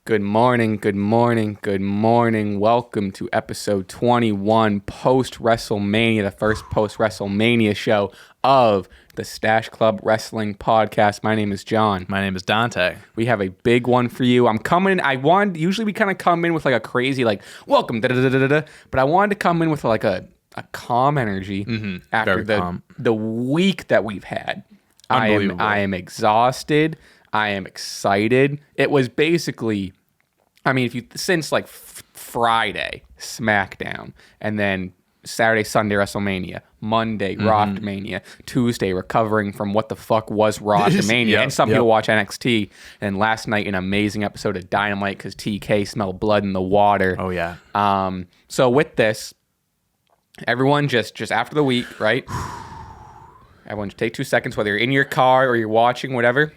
Good morning, good morning, good morning. Welcome to episode 21, post-WrestleMania, the first post-WrestleMania show of the Stache Club Wrestling Podcast. My name is John. My name is Dante. We have a big one for you. Usually we kind of come in with like a crazy, like, welcome, da-da-da-da-da, but I wanted to come in with like a calm energy after the week that we've had. I am exhausted. I am excited. It was basically, since like Friday, SmackDown, and then Saturday, Sunday, WrestleMania, Monday, Raw After Mania, Tuesday, recovering from what the fuck was Raw After Mania, and some people watch NXT, and last night, an amazing episode of Dynamite because TK smelled blood in the water. Oh, yeah. So with this, everyone just after the week, right? Everyone just take 2 seconds, whether you're in your car or you're watching, whatever.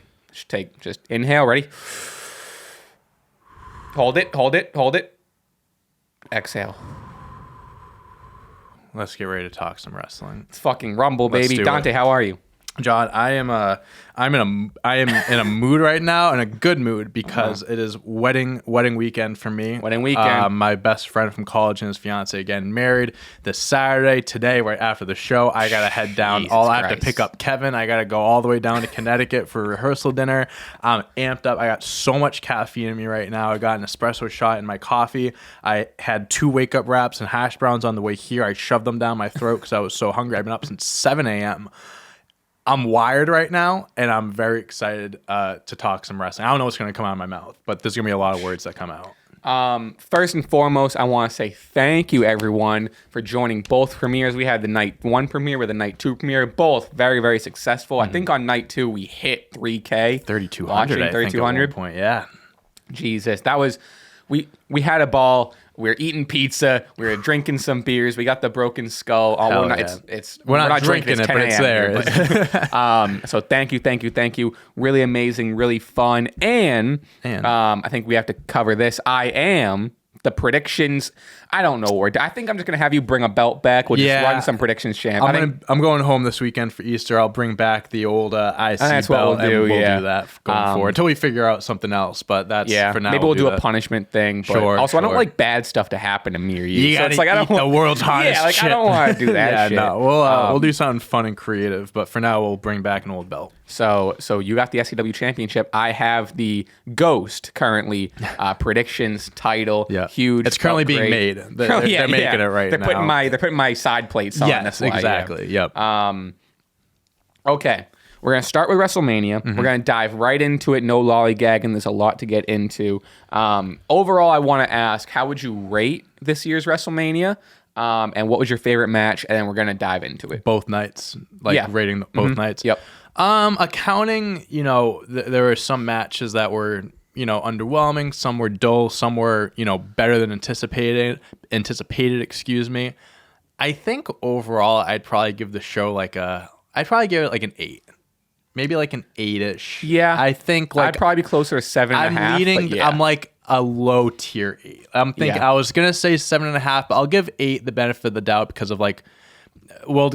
Just inhale, ready? Hold it. Exhale. Let's get ready to talk some wrestling. It's fucking Rumble, baby. Dante, how are you? John, I'm in a mood right now, in a good mood, because it is wedding weekend for me. Wedding weekend. My best friend from college and his fiance getting married this Saturday. Today, right after the show, I gotta head down. I have to pick up Kevin. I gotta go all the way down to Connecticut for rehearsal dinner. I'm amped up. I got so much caffeine in me right now. I got an espresso shot in my coffee. I had 2 wake up wraps and hash browns on the way here. I shoved them down my throat because I was so hungry. I've been up since 7 a.m. I'm wired right now, and I'm very excited to talk some wrestling. I don't know what's going to come out of my mouth, but there's going to be a lot of words that come out. First and foremost, I want to say thank you, everyone, for joining both premieres. We had the night 1 premiere with the night 2 premiere, both very, very successful. I think on night 2, we hit 3K. 3,200, I think, at one point, yeah. Jesus, that was... We had a ball. We were eating pizza. We were drinking some beers. We got the broken skull. We're not drinking it, but it's there. So thank you. Really amazing, really fun. And I think we have to cover this. The predictions. I don't know where. I think I'm just going to have you bring a belt back. We'll just run some predictions, champ. I'm going home this weekend for Easter. I'll bring back the old IC that's belt, what we'll do, and we'll do that going forward until we figure out something else. But that's for now. Maybe we'll do a punishment thing. But also, I don't like bad stuff to happen to me or you. So it's like, I don't want the world's hottest shit. I don't want to do that shit. No, we'll do something fun and creative. But for now, we'll bring back an old belt. So you got the SCW championship. I have the Ghost currently predictions title. Yeah. Huge. It's currently being made. They're making it right now. They're putting my side plates on. Yes, exactly. Yep. Okay. We're going to start with WrestleMania. We're going to dive right into it. No lollygagging. There's a lot to get into. Overall, I want to ask, how would you rate this year's WrestleMania? And what was your favorite match? And then we're going to dive into it. Both nights. Rating both nights. Yep. Accounting, there were some matches that were, underwhelming. Some were dull. Some were, better than anticipated, excuse me. I think overall, I'd probably give the show I'd probably give it like an 8. Maybe like an 8-ish. Yeah. I think I'd probably be closer to 7.5. I'm like a low tier 8. I'm thinking I was going to say 7.5, but I'll give 8 the benefit of the doubt because of we'll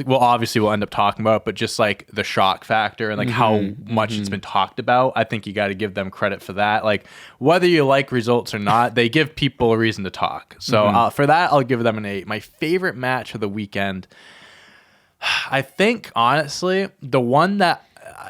end up talking about it, but just like the shock factor and how much it's been talked about. I think you got to give them credit for that. Like whether you like results or not, they give people a reason to talk. So for that, I'll give them an 8. My favorite match of the weekend, I think honestly,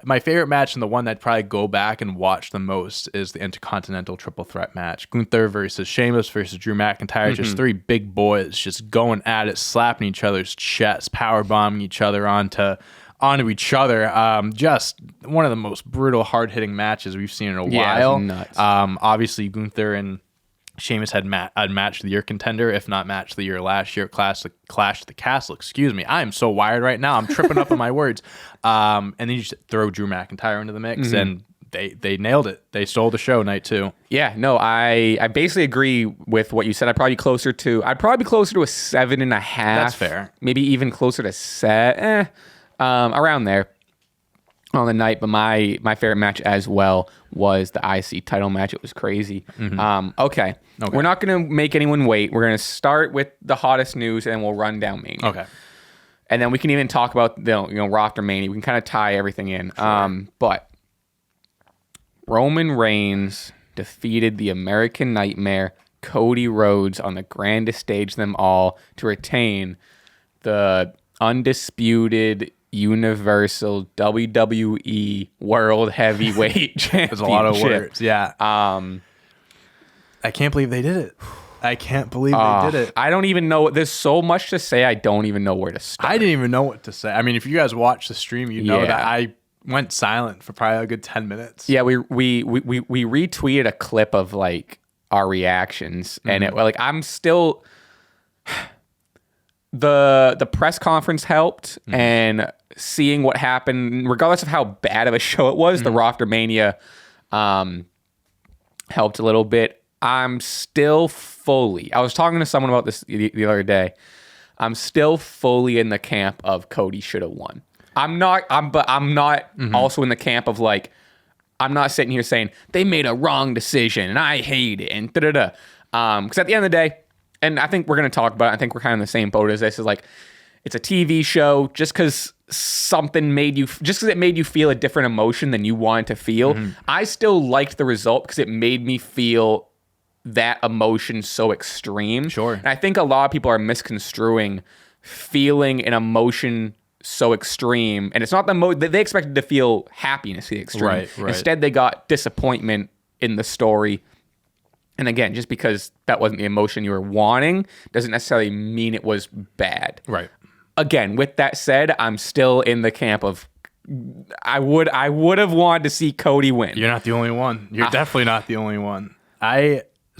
my favorite match and the one that I'd probably go back and watch the most is the Intercontinental Triple Threat match. Gunther versus Sheamus versus Drew McIntyre. Just 3 big boys just going at it, slapping each other's chests, powerbombing each other onto each other. Just one of the most brutal, hard-hitting matches we've seen in a while. Nuts. Obviously, Gunther and Sheamus had match of the year contender, if not match of the year last year, Clash at the Castle. Excuse me. I am so wired right now. I'm tripping up on my words. And then you just throw Drew McIntyre into the mix, and they nailed it. They stole the show night 2. Yeah, no, I basically agree with what you said. I'd probably be closer to a 7.5. That's fair. Maybe even closer to around there on the night. But my favorite match as well was the IC title match. It was crazy. Okay. We're not going to make anyone wait. We're going to start with the hottest news, and then we'll run down Mania. Okay. And then we can even talk about Raw After Mania. We can kind of tie everything in. Sure. But Roman Reigns defeated the American Nightmare, Cody Rhodes, on the grandest stage of them all to retain the undisputed Universal WWE World Heavyweight Championship. There's a lot of words. Yeah. I can't believe they did it. I can't believe they did it. I don't even know. There's so much to say. I don't even know where to start. I didn't even know what to say. I mean, if you guys watch the stream, you know that I went silent for probably a good 10 minutes. Yeah, we retweeted a clip of like our reactions, and it like I'm still the press conference helped, and seeing what happened, regardless of how bad of a show it was, the Raw After Mania helped a little bit. I'm still fully. I was talking to someone about this the other day. I'm still fully in the camp of Cody should have won. I'm not also in the camp of like, I'm not sitting here saying they made a wrong decision and I hate it and da-da-da. Because at the end of the day, and I think we're going to talk about it, I think we're kind of in the same boat as this, is like, it's a TV show. Just because it made you feel a different emotion than you wanted to feel, I still liked the result because it made me feel that emotion so extreme. Sure. And I think a lot of people are misconstruing feeling an emotion so extreme, and it's not they expected to feel happiness the extreme. Right. Instead, they got disappointment in the story. And again, just because that wasn't the emotion you were wanting doesn't necessarily mean it was bad. Right. Again, with that said, I'm still in the camp of I would have wanted to see Cody win. You're not the only one. You're definitely not the only one.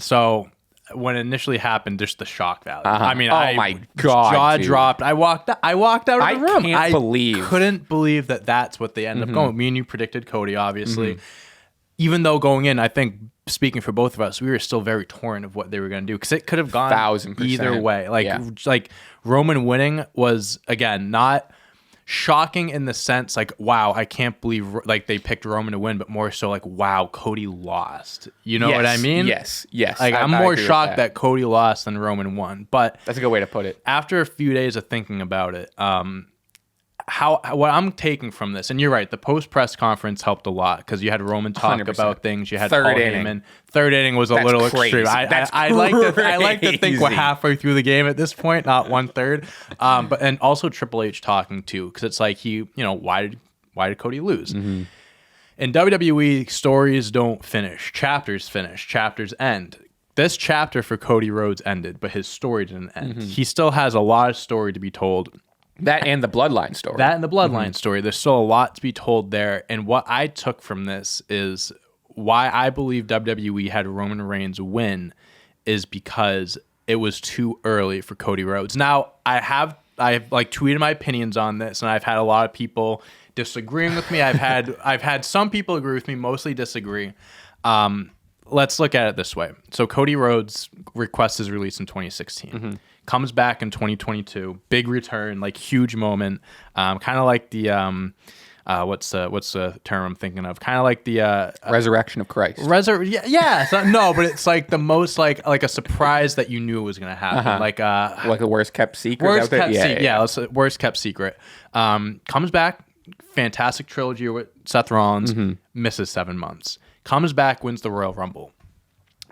So when it initially happened, just the shock value. I mean, my God, jaw dude. dropped. I walked out of the room. I couldn't believe that that's what they ended up going. Me and you predicted Cody, obviously. Even though going in, I think, speaking for both of us, we were still very torn of what they were going to do, because it could have gone 1,000%. either way. Like Roman winning was, again, not shocking in the sense like, wow, I can't believe like they picked Roman to win, but more so like, wow, Cody lost. You know what I mean? Yes. Like I'm more shocked that Cody lost than Roman won. But that's a good way to put it. After a few days of thinking about it, what I'm taking from this, and you're right, the post press conference helped a lot because you had Roman talk 100%. About things. You had Paul Heyman. Third inning was a little crazy. extreme. I like to think we're halfway through the game at this point, not 1/3. But and also Triple H talking too, because it's like why did Cody lose? In WWE, stories don't finish, chapters finish, chapters end. This chapter for Cody Rhodes ended, but his story didn't end. He still has a lot of story to be told. That and the Bloodline story. There's still a lot to be told there. And what I took from this is why I believe WWE had Roman Reigns win is because it was too early for Cody Rhodes. Now, I've like tweeted my opinions on this, and I've had a lot of people disagreeing with me. I've had some people agree with me, mostly disagree. Let's look at it this way. So Cody Rhodes requests his release in 2016. Comes back in 2022, big return, like huge moment. Kind of like the what's the term I'm thinking of? Kind of like the resurrection of Christ. No, but it's like the most like a surprise that you knew was gonna happen. Like a worst kept secret. Worst kept secret. Comes back, fantastic trilogy with Seth Rollins. Misses 7 months. Comes back, wins the Royal Rumble.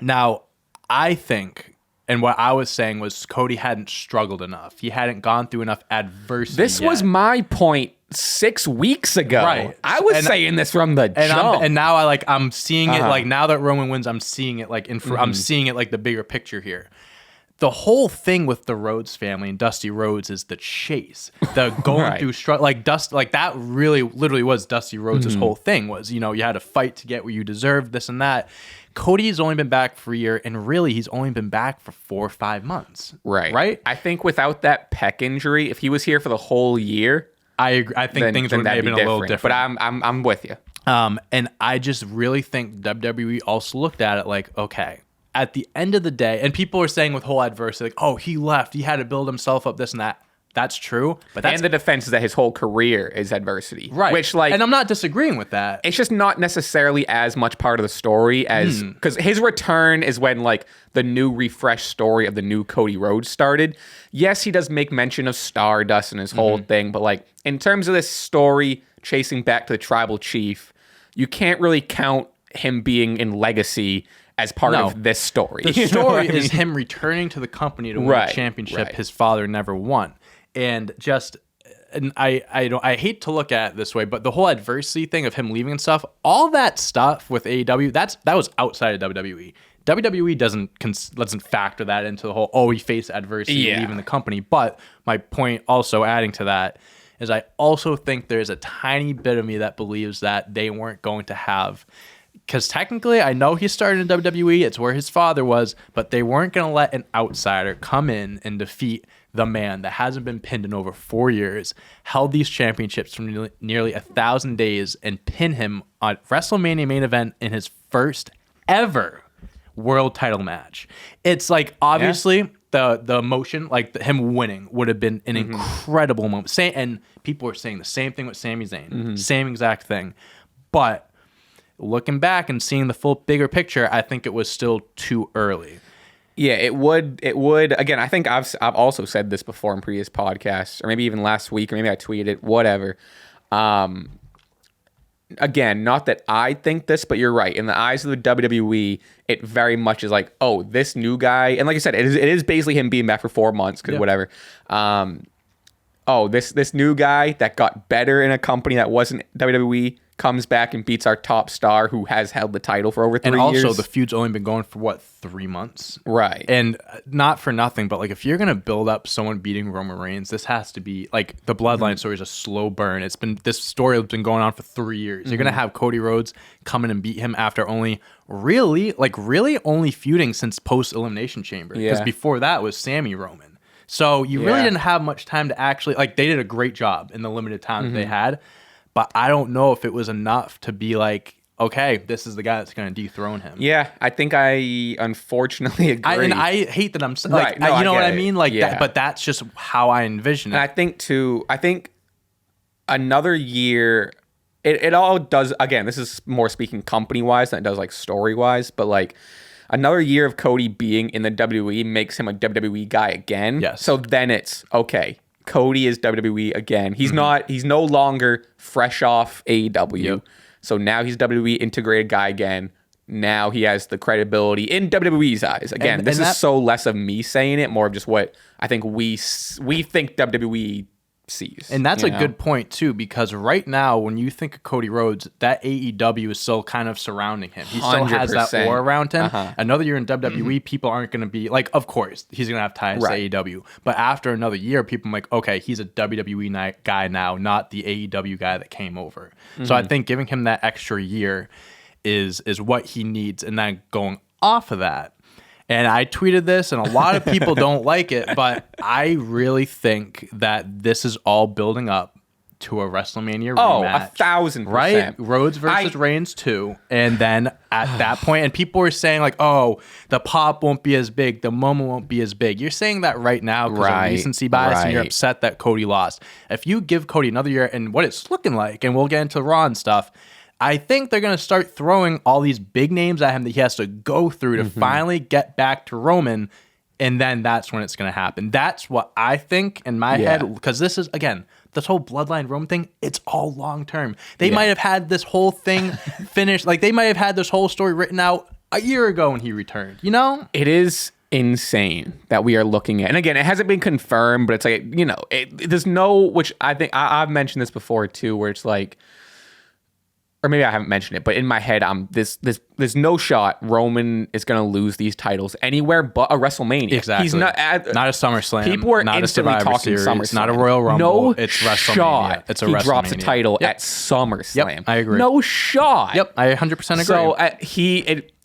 Now, I think. And what I was saying was Cody hadn't struggled enough. He hadn't gone through enough adversity. This was my point 6 weeks ago. Right. I was saying this from the jump. And now I'm seeing it like now that Roman wins, I'm seeing it like I'm seeing it like the bigger picture here. The whole thing with the Rhodes family and Dusty Rhodes is the chase, the going through struggle, like that really literally was Dusty Rhodes' whole thing was, you had to fight to get what you deserved, this and that. Cody's only been back for a year, and really he's only been back for 4 or 5 months. Right? I think without that pec injury, if he was here for the whole year, I agree. I think things would have been a little different. But I'm with you. And I just really think WWE also looked at it like, okay, at the end of the day, and people are saying with whole adversity, like, oh, he left, he had to build himself up, this and that. That's true, but and the defense is that his whole career is adversity, right? Which, like, and I'm not disagreeing with that. It's just not necessarily as much part of the story as because his return is when like the new refreshed story of the new Cody Rhodes started. Yes, he does make mention of Stardust and his whole thing, but like in terms of this story chasing back to the tribal chief, you can't really count him being in Legacy as part of this story. The story is him returning to the company to win a championship his father never won. And I hate to look at it this way, but the whole adversity thing of him leaving and stuff, all that stuff with AEW, that was outside of WWE. WWE doesn't factor that into the whole, he faced adversity leaving the company. But my point also adding to that is I also think there's a tiny bit of me that believes that they weren't going to have, because technically I know he started in WWE, it's where his father was, but they weren't going to let an outsider come in and defeat the man that hasn't been pinned in over 4 years, held these championships for nearly 1,000 days, and pin him on WrestleMania main event in his first ever world title match. It's like, obviously the emotion, like him winning would have been an incredible moment. And people were saying the same thing with Sami Zayn, same exact thing. But looking back and seeing the full bigger picture, I think it was still too early. Yeah, it would. Again, I think I've also said this before in previous podcasts, or maybe even last week, or maybe I tweeted it, whatever. Again, not that I think this, but you're right. In the eyes of the WWE, it very much is like, oh, this new guy, and like I said, it is basically him being back for 4 months, because whatever. This new guy that got better in a company that wasn't WWE comes back and beats our top star who has held the title for over 3 years. And also, the feud's only been going for, 3 months? Right. And not for nothing, but, if you're going to build up someone beating Roman Reigns, this has to be, the Bloodline story is a slow burn. This story has been going on for 3 years. You're going to have Cody Rhodes come in and beat him after only really only feuding since post-Elimination Chamber. Because before that was Sami Roman. So you really didn't have much time to actually, they did a great job in the limited time that they had. But I don't know if it was enough to be like, okay, this is the guy that's going to dethrone him. Yeah, I think I unfortunately agree. And I hate that I'm like, you know what I mean? That, but that's just how I envision it. And I think another year, it all does, again, this is more speaking company-wise than it does story-wise, but another year of Cody being in the WWE makes him a WWE guy again. Yes. So then it's, okay, Cody is WWE again. He's no longer fresh off AEW. Yep. So now he's WWE integrated guy again. Now he has the credibility in WWE's eyes. Again, this is so less of me saying it, more of just what I think we think WWE sees. And that's a good point too, because right now when you think of Cody Rhodes, that AEW is still kind of surrounding him. He still has that aura around him. Another year in WWE, people aren't going to be of course he's going to have ties to AEW, but after another year, people are like, okay, he's a WWE guy now, not the AEW guy that came over. So I think giving him that extra year is what he needs. And then going off of that, and I tweeted this, and a lot of people don't like it, but I really think that this is all building up to a WrestleMania rematch. 1,000%. Right? Rhodes versus Reigns 2. And then at that point, and people were saying the pop won't be as big, the moment won't be as big. You're saying that right now because of recency bias, and you're upset that Cody lost. If you give Cody another year and what it's looking like, and we'll get into Raw and stuff, I think they're going to start throwing all these big names at him that he has to go through to finally get back to Roman, and then that's when it's going to happen. That's what I think in my head, because this is, again, this whole Bloodline Roman thing, it's all long-term. They might have had this whole thing finished, they might have had this whole story written out a year ago when he returned, It is insane that we are looking at, and again, it hasn't been confirmed, but it's there's no, which I think, I've mentioned this before too, where it's or maybe I haven't mentioned it, but in my head, there's no shot Roman is going to lose these titles anywhere but a WrestleMania. Exactly. He's not a SummerSlam. People are not instantly talking SummerSlam. Not a Royal Rumble. It's WrestleMania. Shot it's a he WrestleMania. Drops a title at SummerSlam. Yep, I agree. No shot. Yep, I 100% agree. So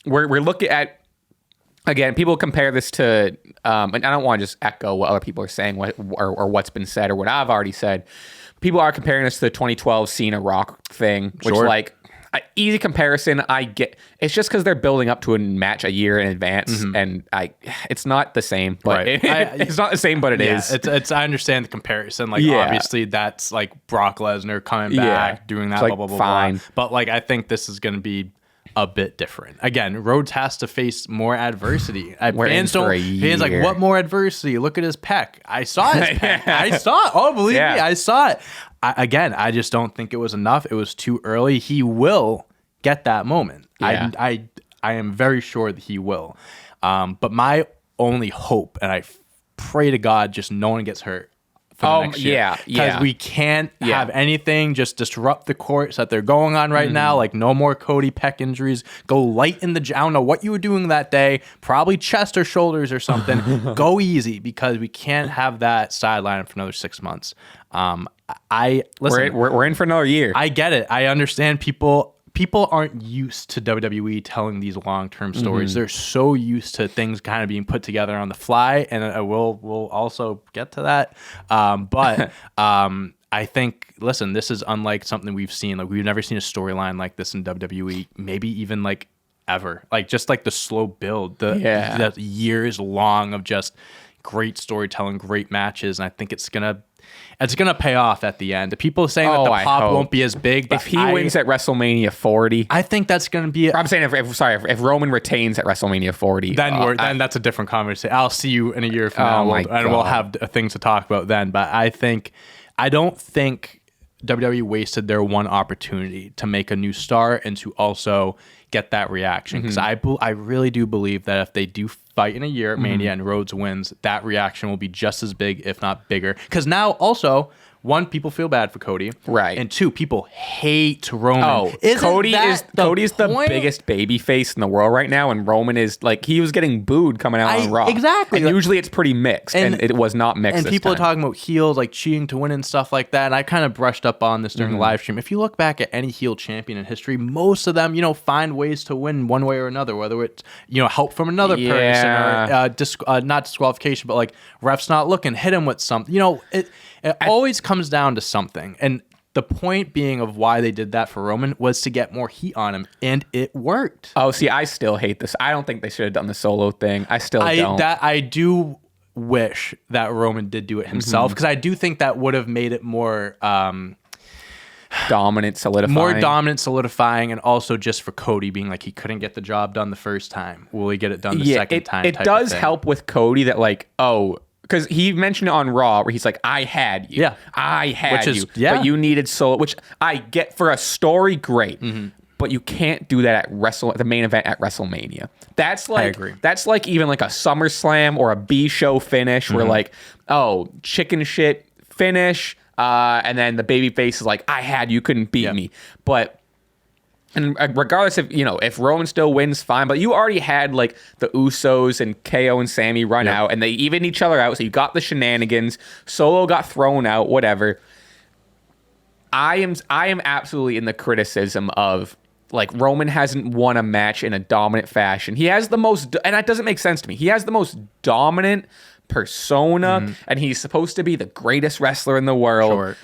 we're looking at, again, people compare this to, and I don't want to just echo what other people are saying, or what's been said or what I've already said. People are comparing this to the 2012 Cena Rock thing, which easy comparison. I get it's just because they're building up to a match a year in advance, and it's not the same, but it's not the same, but it is. It's I understand the comparison. Obviously that's Brock Lesnar coming back, doing that, blah blah blah. Fine, but I think this is going to be a bit different. Again, Rhodes has to face more adversity. Fans what more adversity? Look at his pec. I saw his pec. I saw it. Oh, believe me, I saw it. I just don't think it was enough. It was too early. He will get that moment. I am very sure that he will. But my only hope, and I pray to God just no one gets hurt for the next year. Because we can't have anything just disrupt the course that they're going on right now. Like, no more Cody pec injuries. Go light in the I don't know what you were doing that day. Probably chest or shoulders or something. Go easy, because we can't have that sideline for another 6 months. Listen, we're in for another year. I get it. I understand people aren't used to WWE telling these long-term stories. They're so used to things kind of being put together on the fly, and we'll also get to that. But I think, listen, this is unlike something we've seen. Like, we've never seen a storyline like this in WWE, maybe even like ever. Like, just like the slow build, the years long of just great storytelling, great matches, and I think it's gonna pay off at the end. The people saying that the pop won't be as big, but if he wins at WrestleMania 40, I think that's gonna be. I'm saying if Roman retains at WrestleMania 40, then that's a different conversation. I'll see you in a year from now, and we'll have things to talk about then. But I don't think WWE wasted their one opportunity to make a new star and to also get that reaction, because I really do believe that if they do fight in a year at Mania and Rhodes wins, that reaction will be just as big, if not bigger. Because now also, one, people feel bad for Cody, right? And two, people hate Roman. Oh, Cody's the biggest baby face in the world right now, and Roman is like, he was getting booed coming out on Raw. Exactly. And usually it's pretty mixed, and it was not mixed. And people are talking about heels like cheating to win and stuff like that. And I kind of brushed up on this during the live stream. If you look back at any heel champion in history, most of them, find ways to win one way or another, whether it's help from another person or not disqualification, but like refs not looking, hit him with something. It always comes down to something. And the point being of why they did that for Roman was to get more heat on him, and it worked. Oh, see, I still hate this. I don't think they should have done the solo thing. I don't. I do wish that Roman did do it himself, because I do think that would have made it more dominant, solidifying, and also just for Cody being like, he couldn't get the job done the first time. Will he get it done the second time? It does help with Cody that, like, because he mentioned it on Raw where he's like, I had you. Yeah. I had you. But you needed solo, which I get for a story, great. But you can't do that at the main event at WrestleMania. That's like, I agree. That's like even like a SummerSlam or a B-show finish where like, chicken shit finish. And then the babyface is like, I had you, couldn't beat me. And regardless if Roman still wins, fine. But you already had like the Usos and KO and Sami run out, and they even each other out. So you got the shenanigans. Solo got thrown out. Whatever. I am absolutely in the criticism of, like, Roman hasn't won a match in a dominant fashion. He has the most, and that doesn't make sense to me. He has the most dominant persona, and he's supposed to be the greatest wrestler in the world. Sure.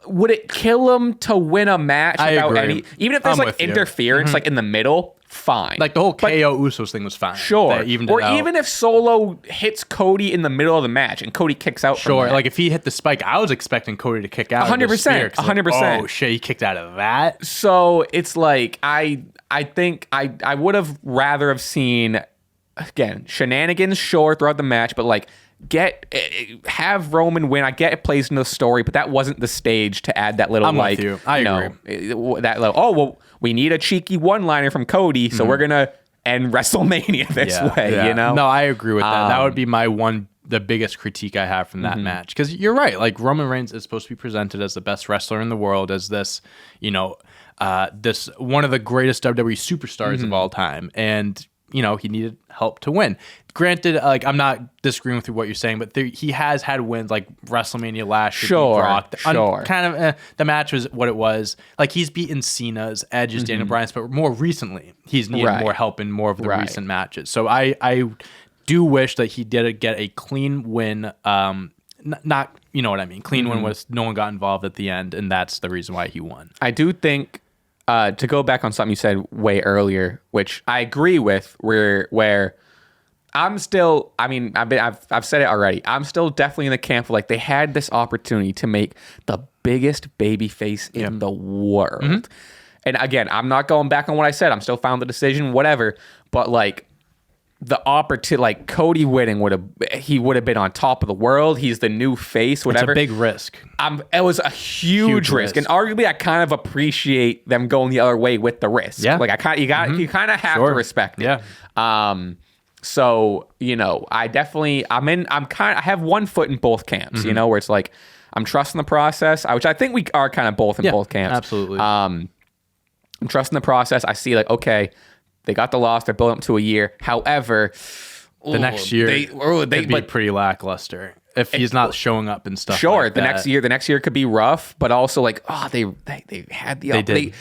Would it kill him to win a match without any, even if there's like interference like in the middle, fine. Like the whole KO Usos thing was fine. Sure. Even if Solo hits Cody in the middle of the match and Cody kicks out from that. Like if he hit the spike, I was expecting Cody to kick out 100%. 100%. Oh shit, he kicked out of that. So it's like, I think I would have rather have seen, again, shenanigans, sure, throughout the match, but like, have Roman win. I get it plays into the story, but that wasn't the stage to add that little, with you. I agree. That little, we need a cheeky one-liner from Cody, so we're gonna end WrestleMania this way. No, I agree with that. That would be the biggest critique I have from that match, because you're right. Like, Roman Reigns is supposed to be presented as the best wrestler in the world, as this this one of the greatest WWE superstars of all time, and he needed help to win. Granted, like, I'm not disagreeing with what you're saying, but he has had wins like WrestleMania last year. Sure. The match was what it was. Like, he's beaten Cena's, Edge's, Daniel Bryan's, but more recently, he's needed more help in more of the recent matches. So I do wish that he did get a clean win. Not, you know what I mean? Clean win was no one got involved at the end, and that's the reason why he won. I do think, to go back on something you said way earlier, which I agree with, where I'm still, I've said it already. I'm still definitely in the camp of, like, they had this opportunity to make the biggest babyface in the world. And again, I'm not going back on what I said. I'm still found the decision, whatever. But, like, the opportunity, like Cody winning would have been on top of the world. He's the new face, whatever. It's a big risk. It was a huge risk, and arguably, I kind of appreciate them going the other way with the risk. Yeah, like you kind of have to respect it. Yeah. So I have one foot in both camps. Where it's like I'm trusting the process, which I think we are kind of both in both camps. Absolutely. I'm trusting the process. I see like, okay, they got the loss. They're building up to a year. However, the next year they'd be pretty lackluster if he's not showing up and stuff. Sure, like the next year could be rough, but also like, they had the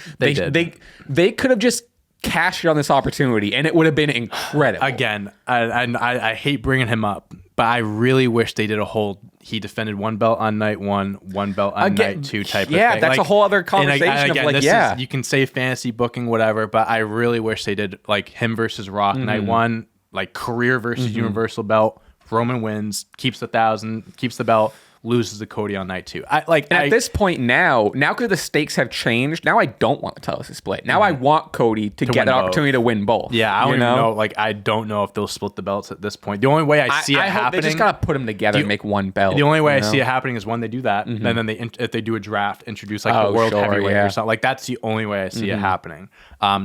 they could have just cashed on this opportunity, and it would have been incredible. Again, I hate bringing him up, but I really wish they did a whole he defended one belt on night one belt on night two type of thing. Yeah, that's a whole other conversation. You can say fantasy booking, whatever, but I really wish they did like him versus Rock night one, like career versus Universal belt. Roman wins, keeps the 1,000, keeps the belt, loses to Cody on night two. At this point now because the stakes have changed, now I don't want the titles to split. Now I want Cody to get an opportunity to win both. Yeah, I don't even know. Like, I don't know if they'll split the belts at this point. The only way I see it happening, they just gotta put them together and make one belt. The only way I see it happening is when they do that, and then if they do a draft, introduce like the world heavyweight or something. Like, that's the only way I see it happening.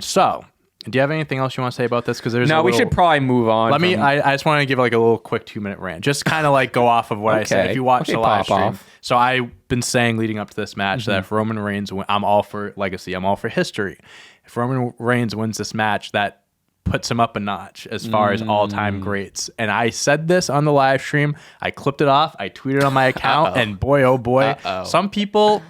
So. Do you have anything else you want to say about this? Because we should probably move on. I just want to give like a little quick 2-minute rant. Just kind of like go off of what I said. If you watch the live stream. So I've been saying leading up to this match that if Roman Reigns I'm all for legacy. I'm all for history. If Roman Reigns wins this match, that puts him up a notch as far as all-time greats. And I said this on the live stream. I clipped it off. I tweeted on my account. And boy, oh boy, some people...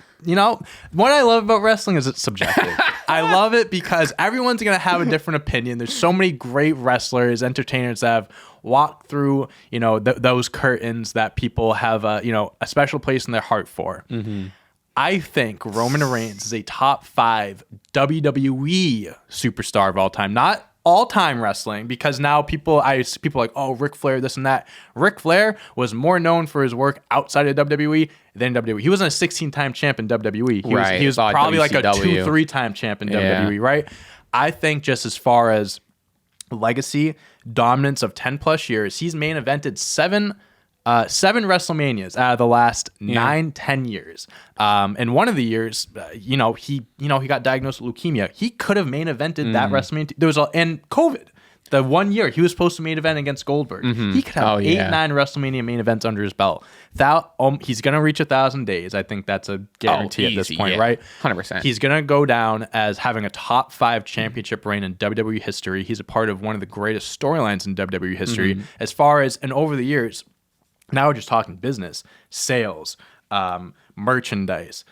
what I love about wrestling is it's subjective. I love it because everyone's going to have a different opinion. There's so many great wrestlers, entertainers that have walked through, those curtains that people have, a special place in their heart for. I think Roman Reigns is a top 5 WWE superstar of all time. Not all-time wrestling, because now people are like, oh, Ric Flair, this and that. Ric Flair was more known for his work outside of WWE than WWE. He wasn't a 16-time champ in WWE. He was probably like a 2-3-time champ in WWE, right? I think just as far as legacy, dominance of 10 plus years, he's main evented 7 WrestleManias out of the last 9-10 years. And one of the years, he got diagnosed with leukemia. He could have main evented that WrestleMania. And COVID, the 1 year he was supposed to main event against Goldberg. He could have 8-9 WrestleMania main events under his belt. He's gonna reach 1,000 days. I think that's a guarantee at this point, right? 100%. He's gonna go down as having a top 5 championship reign in WWE history. He's a part of one of the greatest storylines in WWE history. As far as and over the years. Now we're just talking business, sales, merchandise,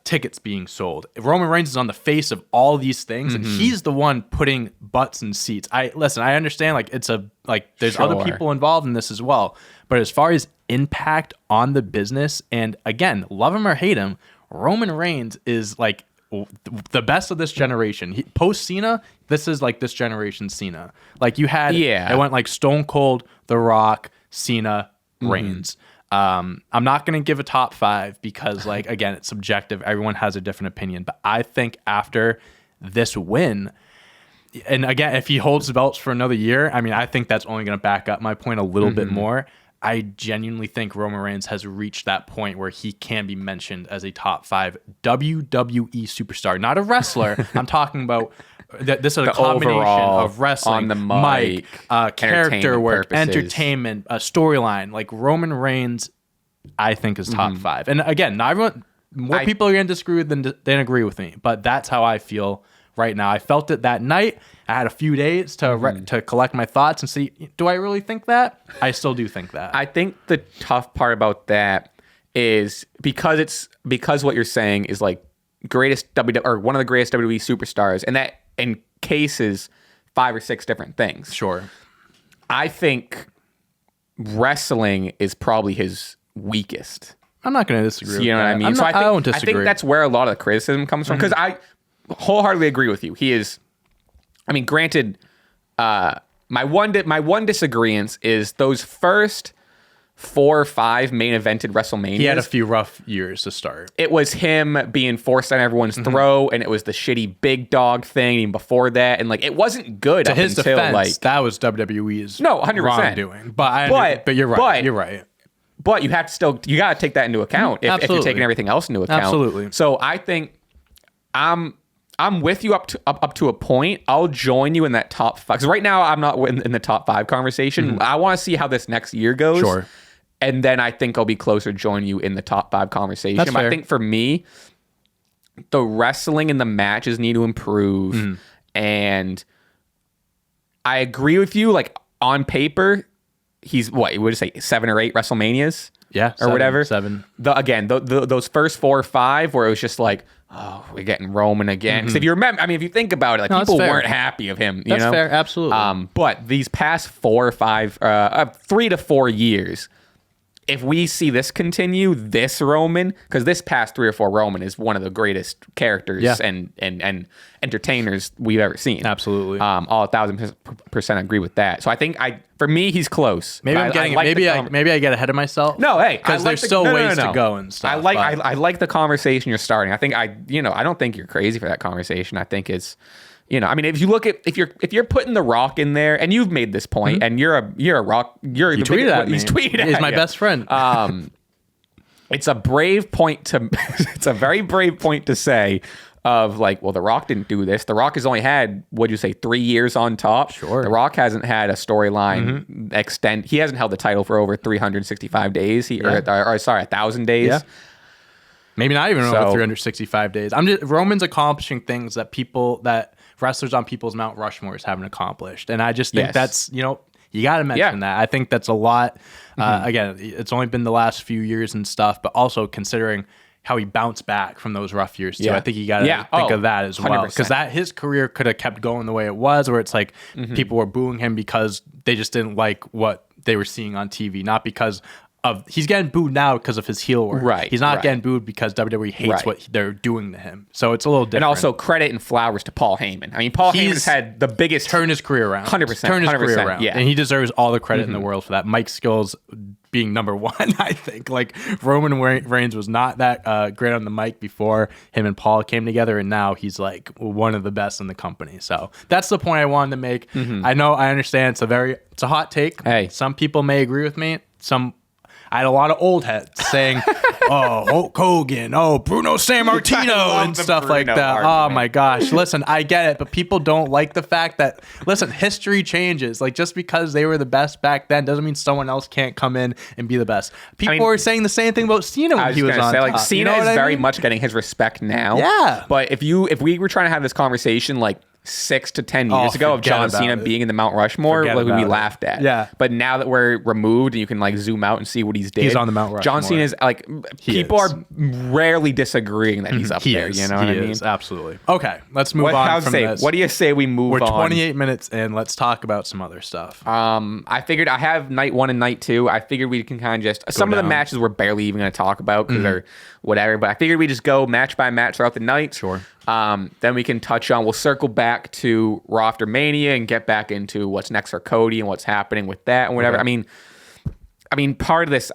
tickets being sold. Roman Reigns is on the face of all these things, and he's the one putting butts in seats. I understand there's other people involved in this as well, but as far as impact on the business, and again, love him or hate him, Roman Reigns is like the best of this generation. Post Cena, this is like this generation's Cena. Like you had, it went like Stone Cold, The Rock, Cena, Reigns. I'm not going to give a top 5 because, like, again, it's subjective. Everyone has a different opinion. But I think after this win, and again, if he holds the belts for another year, I mean, I think that's only going to back up my point a little bit more. I genuinely think Roman Reigns has reached that point where he can be mentioned as a top 5 WWE superstar. Not a wrestler. I'm talking about... This is a combination of wrestling, on the mic, character work, purposes. entertainment, a storyline. Like Roman Reigns, I think is top 5. And again, not everyone. More people are going to disagree than agree with me, but that's how I feel right now. I felt it that night. I had a few days to collect my thoughts and see, do I really think that? I still do think that. I think the tough part about that is because what you're saying is like greatest or one of the greatest WWE superstars, and that encases 5 or 6 different things. Sure. I think wrestling is probably his weakest. I'm not going to disagree with that. You know what I mean? I won't disagree. I think that's where a lot of the criticism comes from, because I wholeheartedly agree with you. He is, I mean, granted, my one disagreement is those first 4 or 5 main evented WrestleManias. He had a few rough years to start. It was him being forced on everyone's throat, and it was the shitty big dog thing even before that, and like it wasn't good To up his until defense, like that was WWE's 100%. wrongdoing. But you're right. You're right. But you have to you got to take that into account if you're taking everything else into account. Absolutely. So I think I'm with you up to a point. I'll join you in that top 5 because right now I'm not in the top 5 conversation. I want to see how this next year goes. Sure. And then I think I'll be closer to joining you in the top 5 conversation. That's But fair. I think for me, the wrestling and the matches need to improve. And I agree with you. Like on paper, he's what you would say 7 or 8 WrestleManias, or whatever. 7. Those first 4 or 5 where it was just like, oh, we're getting Roman again. Because if you remember, I mean, if you think about it, like people weren't happy of him. That's know? fair, absolutely. But these past 4 or 5, 3 to 4 years. If we see this continue, this Roman, because this past 3 or 4 Roman is one of the greatest characters and entertainers we've ever seen. Absolutely. All 1,000% agree with that. So I think for me, he's close. Maybe I'm getting maybe I get ahead of myself. No, hey, because there's still ways to go and stuff. I like the conversation you're starting. I think I don't think you're crazy for that conversation. I think it's. I mean, if you look at if you're putting The Rock in there, and you've made this point, and you're a Rock, He tweeted at me. He's tweeted. He's my best friend. It's a brave point to. It's a very brave point to say. Of like, well, The Rock didn't do this. The Rock has only had, what'd you say, 3 years on top. Sure. The Rock hasn't had a storyline extend. He hasn't held the title for over 365 days. Or 1,000 days. Yeah. Maybe not even over 365 days. Roman's accomplishing things that wrestlers on people's Mount Rushmores haven't accomplished. And I just think that's, you got to mention that. I think that's a lot. Again, it's only been the last few years and stuff, but also considering how he bounced back from those rough years too. I think you got to think of that as well. 100%. Because his career could have kept going the way it was, where it's like people were booing him because they just didn't like what they were seeing on TV, not because he's getting booed now because of his heel work. Right. He's not getting booed because WWE hates what they're doing to him. So it's a little different. And also credit and flowers to Paul Heyman. I mean, Paul Heyman's had the biggest turn his career around. 100%. Turn his career around. Yeah. And he deserves all the credit in the world for that. Mike Skills being number 1, I think. Like Roman Reigns was not that great on the mic before him and Paul came together, and now he's like one of the best in the company. So that's the point I wanted to make. I understand it's a hot take. Hey. Some people may agree with me. I had a lot of old heads saying, oh, Hulk Hogan, oh, Bruno Sammartino and stuff like that. Argument. Oh, my gosh. Listen, I get it, but people don't like the fact that, history changes. Like, just because they were the best back then doesn't mean someone else can't come in and be the best. People were saying the same thing about Cena when he was on top. Cena is very much getting his respect now. Yeah. But if we were trying to have this conversation, like, 6 to 10 years ago of John Cena being in the Mount Rushmore, like we'd be laughed at. Yeah. But now that we're removed and you can like zoom out and see what he's did. He's on the Mount Rushmore. John Cena is like, people are rarely disagreeing that he's up there. You know what I mean? Absolutely. Okay. Let's move on from this. What do you say we move on? We're 28 minutes in. Let's talk about some other stuff. I figured I have night 1 and night 2. I figured we can kind of just, some of the matches we're barely even going to talk about because they're whatever, but I figured we just go match by match throughout the night. Sure. Then we can we'll circle back to Raw After Mania and get back into what's next for Cody and what's happening with that and whatever. Okay. I mean, part of this,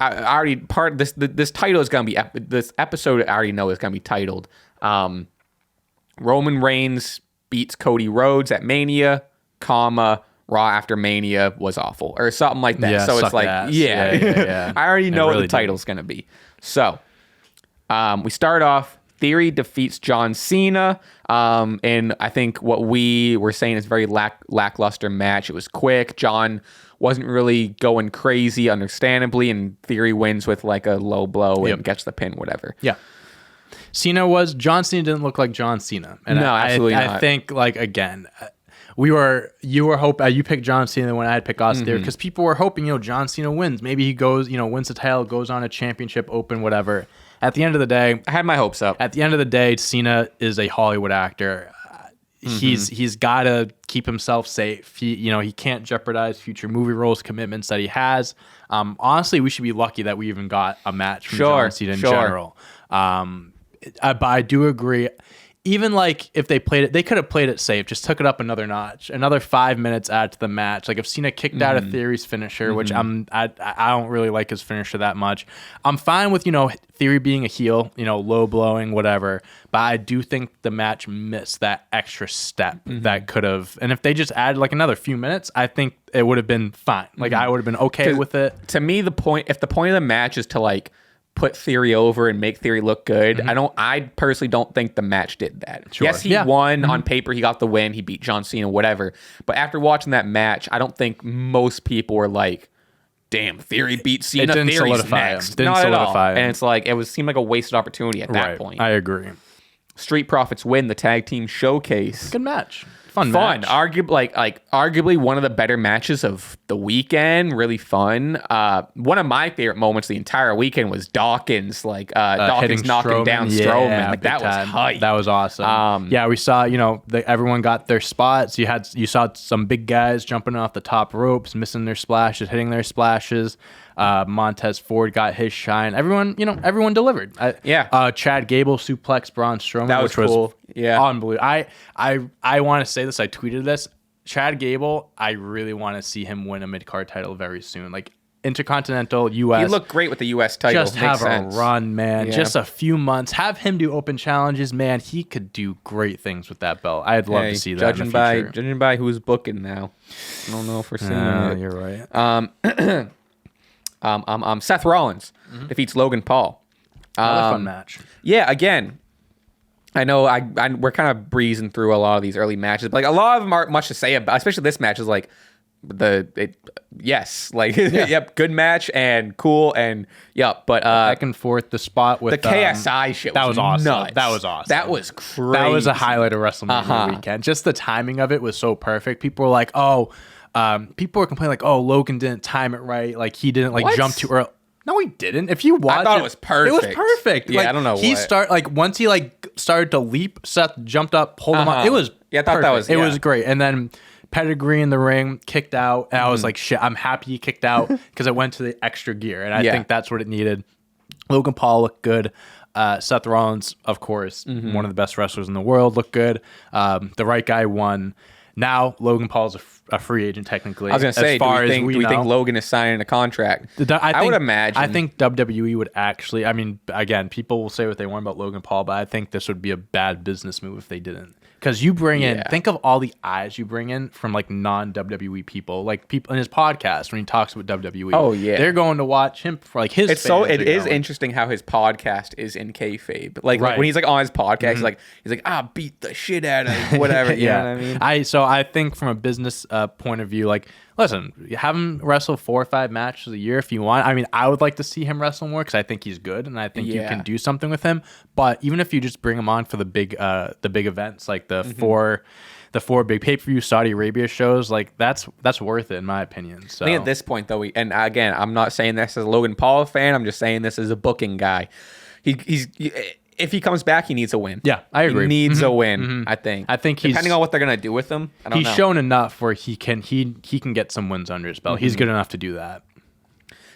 this title is going to be, this episode I already know is going to be titled, Roman Reigns beats Cody Rhodes at Mania, Raw After Mania was awful or something like that. Yeah, so it's like, yeah. I already know what the title's going to be. So we start off, Theory defeats John Cena, and I think what we were saying is very lackluster match. It was quick. John wasn't really going crazy, understandably, and Theory wins with like a low blow and gets the pin, whatever. Yeah. John Cena didn't look like John Cena. And no, absolutely not. I think, like, again, you were hoping, you picked John Cena when I had picked Austin Theory, because people were hoping, John Cena wins. Maybe he goes, wins the title, goes on a championship, open, whatever. At the end of the day, I had my hopes up. At the end of the day, Cena is a Hollywood actor. He's got to keep himself safe. He can't jeopardize future movie roles, commitments that he has. Honestly, we should be lucky that we even got a match from John Cena in general. But I do agree. even like if they played it, they could have played it safe, just took it up another notch, another 5 minutes add to the match. Like if Cena kicked out of Theory's finisher, which I don't really like his finisher that much. I'm fine with, Theory being a heel, low blowing, whatever. But I do think the match missed that extra step that could have. And if they just added like another few minutes, I think it would have been fine. Like I would have been okay with it. To me, if the point of the match is to like put Theory over and make Theory look good, I personally don't think the match did that. Sure. Yes, he won on paper. He got the win. He beat John Cena, whatever. But after watching that match, I don't think most people were like, damn, Theory beat Cena. It didn't Theory's solidify next. him. Didn't Not solidify at all. him. And it's like, seemed like a wasted opportunity at that point. I agree. Street Profits win the tag team showcase. Good match. Fun match. Arguably one of the better matches of the weekend. Really fun. One of my favorite moments the entire weekend was Dawkins. Dawkins knocking Strowman. down Strowman. That was hype. That was awesome. We saw, everyone got their spots. You saw some big guys jumping off the top ropes, missing their splashes, hitting their splashes. Montez Ford got his shine. Everyone delivered. Chad Gable suplex Braun Strowman. That was cool. Unbelievable. I want to say this. I tweeted this. Chad Gable, I really want to see him win a mid-card title very soon. Like Intercontinental, U.S. He looked great with the U.S. title. Just have a run, man. Yeah. Just a few months. Have him do open challenges, man. He could do great things with that belt. I'd love to see that in the future. Judging by who's booking now, I don't know if we're seeing it. You're right. Seth Rollins defeats Logan Paul. Another fun match. Yeah, again, I know we're kind of breezing through a lot of these early matches, but like a lot of them aren't much to say about. Especially this match is like yep, good match and cool and yep. But back and forth the spot with the KSI shit. That was awesome. Nuts. That was awesome. That was crazy. That was a highlight of WrestleMania weekend. Just the timing of it was so perfect. People were like, people were complaining like, Logan didn't time it right. Like he didn't jump too early. No, he didn't. If you watch, I thought it was perfect. It was perfect. Yeah, I don't know. Once he started to leap, Seth jumped up, pulled him up. It was I thought that was it was great. And then pedigree in the ring, kicked out, and I was like, shit, I'm happy he kicked out because it went to the extra gear, and I think that's what it needed. Logan Paul looked good. Seth Rollins, of course, one of the best wrestlers in the world, looked good. The right guy won. Now Logan Paul's a free agent technically. I was gonna say, do we think Logan is signing a contract? I would imagine. I think WWE would actually. I mean, again, people will say what they want about Logan Paul, but I think this would be a bad business move if they didn't. Because you bring in, think of all the eyes you bring in from like non-WWE people, like people in his podcast when he talks about WWE. Oh yeah, they're going to watch him for like his. It is interesting how his podcast is in kayfabe. Like when he's like on his podcast, he's like beat the shit out of whatever. You know what I mean? I think from a business point of view, like, listen, have him wrestle 4 or 5 matches a year if you want. I mean, I would like to see him wrestle more because I think he's good and I think you can do something with him. But even if you just bring him on for the big events, like the four big pay-per-view Saudi Arabia shows, like that's worth it in my opinion. So I think at this point though, and again, I'm not saying this as a Logan Paul fan. I'm just saying this as a booking guy. He's if he comes back, he needs a win. Yeah, I agree. He needs a win. I think depending on what they're gonna do with him. He's shown enough where he can get some wins under his belt. He's good enough to do that.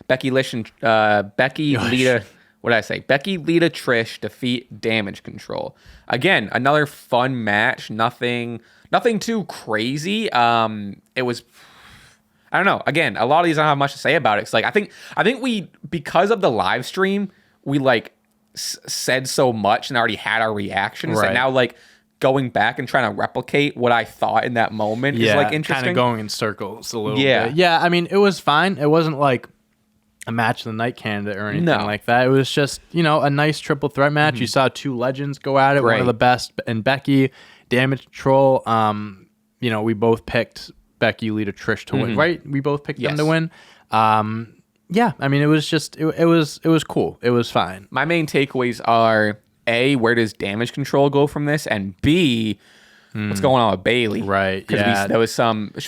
Becky, Lita. What did I say? Becky, Lita, Trish defeat Damage Control. Again, another fun match. Nothing too crazy. It was. I don't know. Again, a lot of these I don't have much to say about it. It's like I think we, because of the live stream, we like said so much and already had our reactions. Right. And now like going back and trying to replicate what I thought in that moment is like interesting. Kind of going in circles a little bit. Yeah, I mean, it was fine. It wasn't like a match of the night candidate or anything like that. It was just, a nice triple threat match. You saw 2 legends go at it. One of the best, and Becky, Damage Control. We both picked Becky, Lita, Trish to win, right? We both picked them to win. Yeah, I mean, it was just it was cool. It was fine. My main takeaways are A, where does Damage Control go from this, and B, what's going on with Bayley? Right. Because there was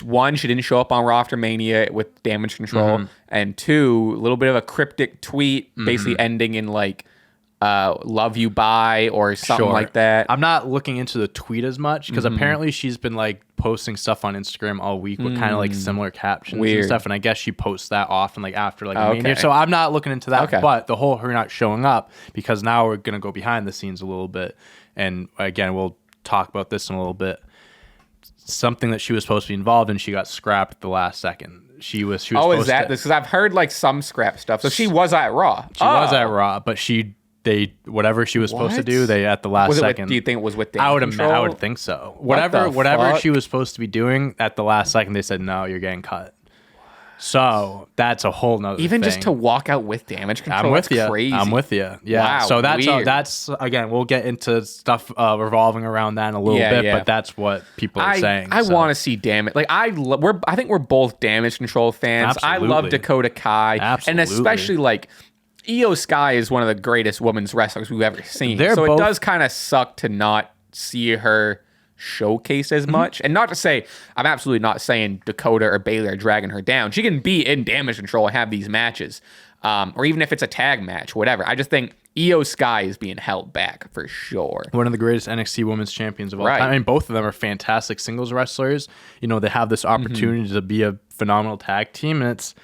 one, she didn't show up on Raw After Mania with Damage Control, and 2, a little bit of a cryptic tweet, basically ending in like love you bye or something like that. I'm not looking into the tweet as much because apparently she's been like posting stuff on Instagram all week with kind of like similar captions and stuff, and I guess she posts that often like after like Mania. So I'm not looking into that, but the whole her not showing up, because now we're gonna go behind the scenes a little bit, and again we'll talk about this in a little bit. Something that she was supposed to be involved in, she got scrapped at the last second. She was is that this? Because I've heard like some scrap stuff. So she was at Raw. She was at Raw, but they whatever she was supposed to do, they at the last second. Do you think it was with Damage Control? I would think so. Whatever she was supposed to be doing at the last second, they said no, you're getting cut. So that's a whole nother Even thing. just to walk out with Damage Control, that's crazy. I'm with you. Yeah. Wow, so that's again, we'll get into stuff revolving around that in a little bit, but that's what people are saying. I want to see Damage. Like I think we're both Damage Control fans. Absolutely. I love Dakota Kai, and especially like Io Sky is one of the greatest women's wrestlers we've ever seen. It does kind of suck to not see her showcase as much. And not to say, I'm absolutely not saying Dakota or Bayley are dragging her down. She can be in Damage Control and have these matches. Or even if it's a tag match, whatever. I just think Io Sky is being held back for sure. One of the greatest NXT women's champions of all time. I mean, both of them are fantastic singles wrestlers. You know, they have this opportunity to be a phenomenal tag team, and it's,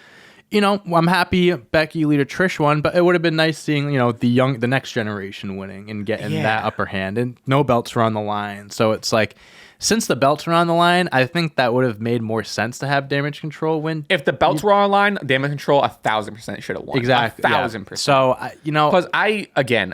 you know, I'm happy Becky, Lita, Trish won, but it would have been nice seeing, you know, the next generation winning and getting that upper hand, and no belts were on the line. So it's like, since the belts were on the line, I think that would have made more sense to have Damage Control win. If the belts were on the line, Damage Control 1,000% should have won. Exactly. 1,000%. So, you know, because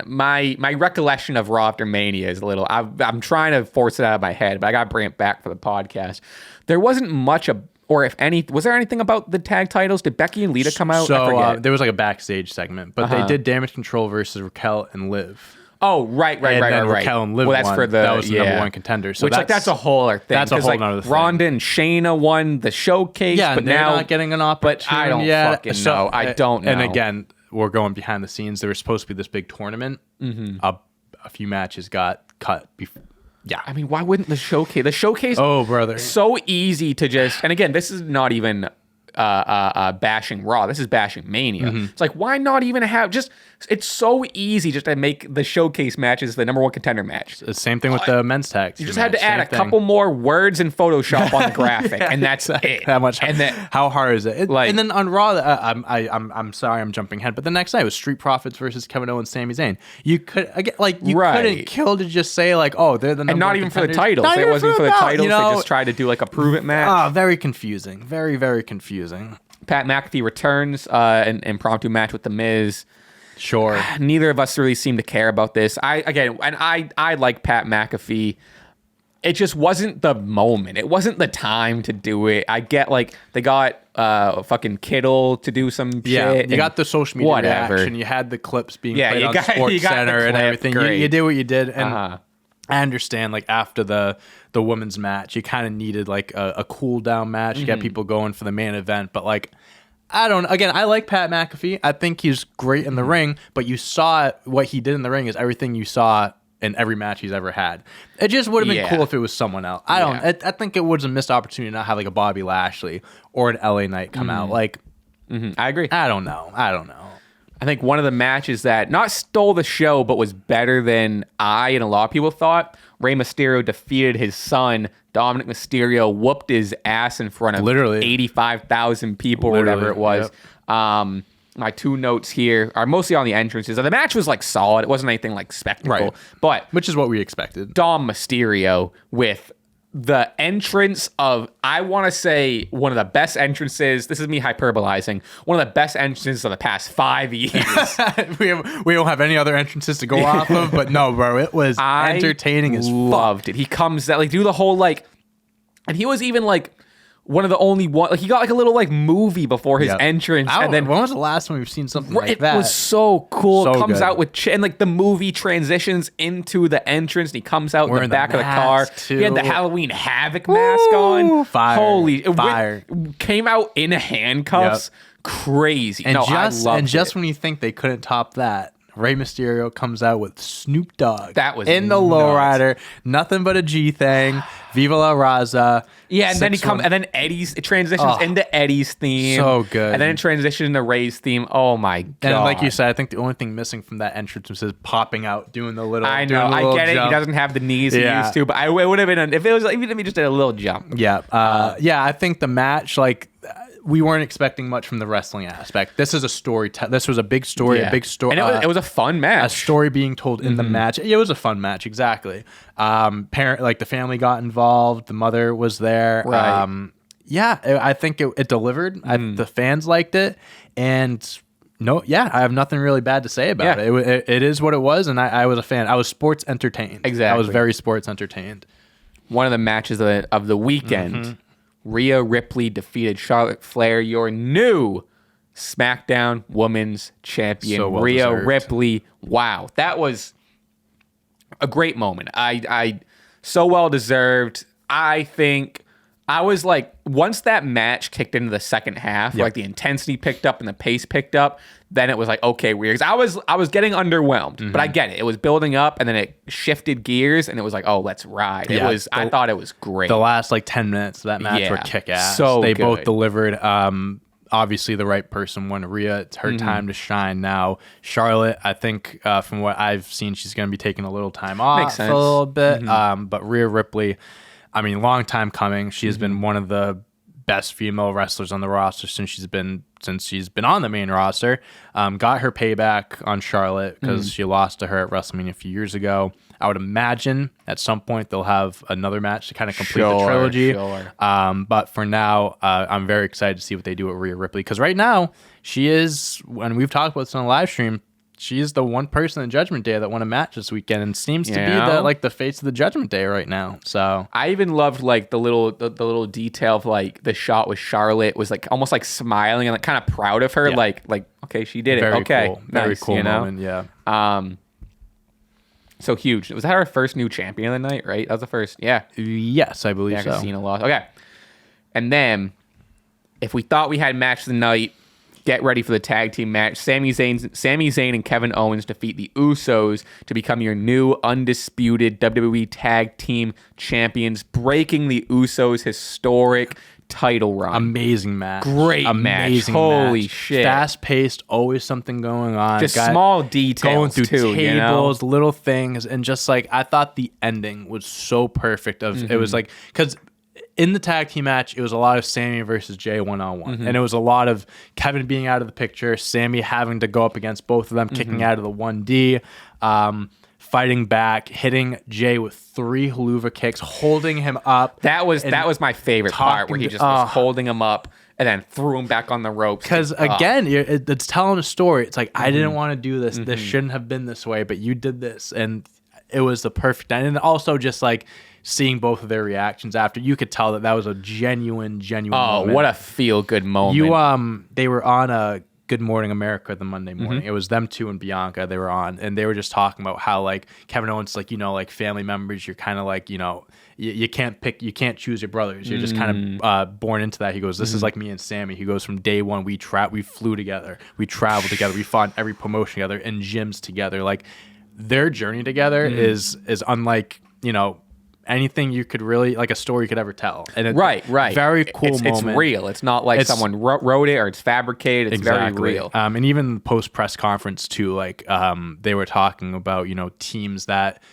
my recollection of Raw After Mania is a little, I'm trying to force it out of my head, but I got to bring it back for the podcast. There wasn't much or if any, was there anything about the tag titles? Did Becky and Lita come out? So there was like a backstage segment, but they did Damage Control versus Raquel and Liv. Oh, right. Raquel and Liv won. That was the number one contender. So that's a whole other thing. That's a whole other thing. Ronda and Shayna won the showcase, but they're now not getting an opportunity. But I don't fucking know. I don't know. And again, we're going behind the scenes. There was supposed to be this big tournament. A few matches got cut before. Yeah, I mean, why wouldn't the showcase? Oh, brother, so easy to just. And again, this is not even bashing Raw. This is bashing Mania. It's like, why not even have just? It's so easy just to make the showcase matches the number one contender match. The same thing with the men's tag. You just had to add a couple more words in Photoshop on the graphic, and that's it. How much? And then, how hard is it? Like, and then on Raw, I'm sorry, I'm jumping ahead, but the next night was Street Profits versus Kevin Owens, Sami Zayn. You could couldn't kill to just say like, oh, they're the number and not one even contenders. For the titles. It wasn't for the titles. You know, they just tried to do like a prove it match. Ah, very confusing. Very, very confusing. Pat McAfee returns an impromptu match with The Miz. Sure. Neither of us really seem to care about this. I like Pat McAfee. It just wasn't the moment. It wasn't the time to do it. I get like they got fucking Kittle to do some shit. You got the social media reaction. You had the clips being played on Sports Center and everything. You did what you did, and I understand like after the women's match, you kind of needed like a cool down match to get people going for the main event. But like, I like Pat McAfee. I think he's great in the ring, but you saw what he did in the ring is everything you saw in every match he's ever had. It just would have been cool if it was someone else. I think it was a missed opportunity to not have like a Bobby Lashley or an LA Knight come out. Like, I agree. I don't know. I think one of the matches that not stole the show, but was better than I and a lot of people thought, Rey Mysterio defeated his son, Dominik Mysterio, whooped his ass in front of literally 85,000 people or whatever it was. Yep. My two notes here are mostly on the entrances. The match was like solid. It wasn't anything like spectacle, but which is what we expected. Dom Mysterio with the entrance of, I want to say, one of the best entrances. This is me hyperbolizing. One of the best entrances of the past 5 years. we don't have any other entrances to go off of, but no, bro, it was entertaining as fuck. Loved it. He comes out, like, do the whole like, and he was even like one of the only one. Like, he got like a little like movie before his entrance, and then when was the last time we've seen something like that? It was so cool. It comes out with and like the movie transitions into the entrance, and he comes out in the back of the car. Too. He had the Halloween Havoc mask on. Fire! Came out in handcuffs. Crazy. And just when you think they couldn't top that, Rey Mysterio comes out with Snoop Dogg. That was in the lowrider. Nothing but a G thing. Viva la Raza. Yeah, and then and then Eddie's, it transitions into Eddie's theme. So good. And then it transitions into Ray's theme. Oh my God. And like you said, I think the only thing missing from that entrance was his popping out, doing the little. I know, I get it. He doesn't have the knees he used to, but it would have been if it was even if he just did a little jump. Yeah, I think the match, like, we weren't expecting much from the wrestling aspect. This is a story. This was a big story. A big story, and it was a fun match. A story being told in the match. It was a fun match, exactly. The family got involved. The mother was there. Right. I think it delivered. The fans liked it, and I have nothing really bad to say about it. It is what it was, and I was a fan. I was sports entertained. Exactly. I was very sports entertained. One of the matches of the weekend. Rhea Ripley defeated Charlotte Flair, your new SmackDown Women's Champion. So well Rhea deserved. Ripley. Wow, that was a great moment. I so well deserved. I think I was like, once that match kicked into the second half, like the intensity picked up and the pace picked up, then it was like, okay, weird. 'Cause I was getting underwhelmed, but I get it. It was building up and then it shifted gears and it was like, oh, let's ride. I thought it was great. The last 10 minutes of that match were kick ass. So they good. both delivered. Obviously the right person won. Rhea, it's her time to shine now. Charlotte, I think from what I've seen, she's going to be taking a little time off. Makes sense. A little bit. But Rhea Ripley, I mean, long time coming. She has been one of the best female wrestlers on the roster since she's been on the main roster. Got her payback on Charlotte because she lost to her at WrestleMania a few years ago. I would imagine at some point they'll have another match to kind of complete the trilogy. Sure. But for now, I'm very excited to see what they do with Rhea Ripley, because right now she is, and we've talked about this on the live stream, she is the one person in Judgment Day that won a match this weekend and seems to be the face of the Judgment Day right now. So I even loved like the little detail of like the shot with Charlotte was like almost like smiling and like kind of proud of her. Yeah. Like okay, she did it. Very Okay, cool. Very cool moment. Yeah. So huge. Was that our first new champion of the night? Right, that was the first. Yeah. Yes, I believe so. Cena lost. Okay. And then, if we thought we had match of the night, get ready for the tag team match. Sami Zayn and Kevin Owens defeat the Usos to become your new undisputed WWE Tag Team Champions, breaking the Usos' historic title run. Amazing match. Great match. Holy shit. Fast paced, always something going on. Just small details going through too, tables, little things, and just like I thought the ending was so perfect. It was like, because in the tag team match, it was a lot of Sami versus Jay one-on-one. And it was a lot of Kevin being out of the picture, Sami having to go up against both of them, kicking out of the 1D, fighting back, hitting Jay with 3 haluva kicks, holding him up. That was my favorite part, where he just was holding him up and then threw him back on the ropes. Because again, it's telling a story. It's like, I didn't want to do this. This shouldn't have been this way, but you did this. And it was the perfect end. And also just like seeing both of their reactions after, you could tell that was a genuine moment. What a feel-good moment. They were on Good Morning America the Monday morning. It was them two and Bianca they were on, and they were just talking about how like Kevin Owens, like, like family members, you're kind of like, you can't choose your brothers. You're just kind of born into that. He goes, this is like me and Sami. He goes, from day one, we flew together, we traveled together, we fought in every promotion together, in gyms together. Like, their journey together is unlike, anything you could really, like, a story you could ever tell. And it's right. Very cool moment. It's real. It's not like someone wrote it or it's fabricated. It's very real. And even post press conference too, like, they were talking about, teams that,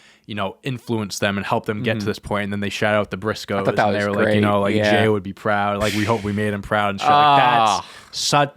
influence them and help them get to this point. And then they shout out the Briscoes. I thought that and they was were great. like, Jay would be proud. Like, we hope we made him proud and shit. Like,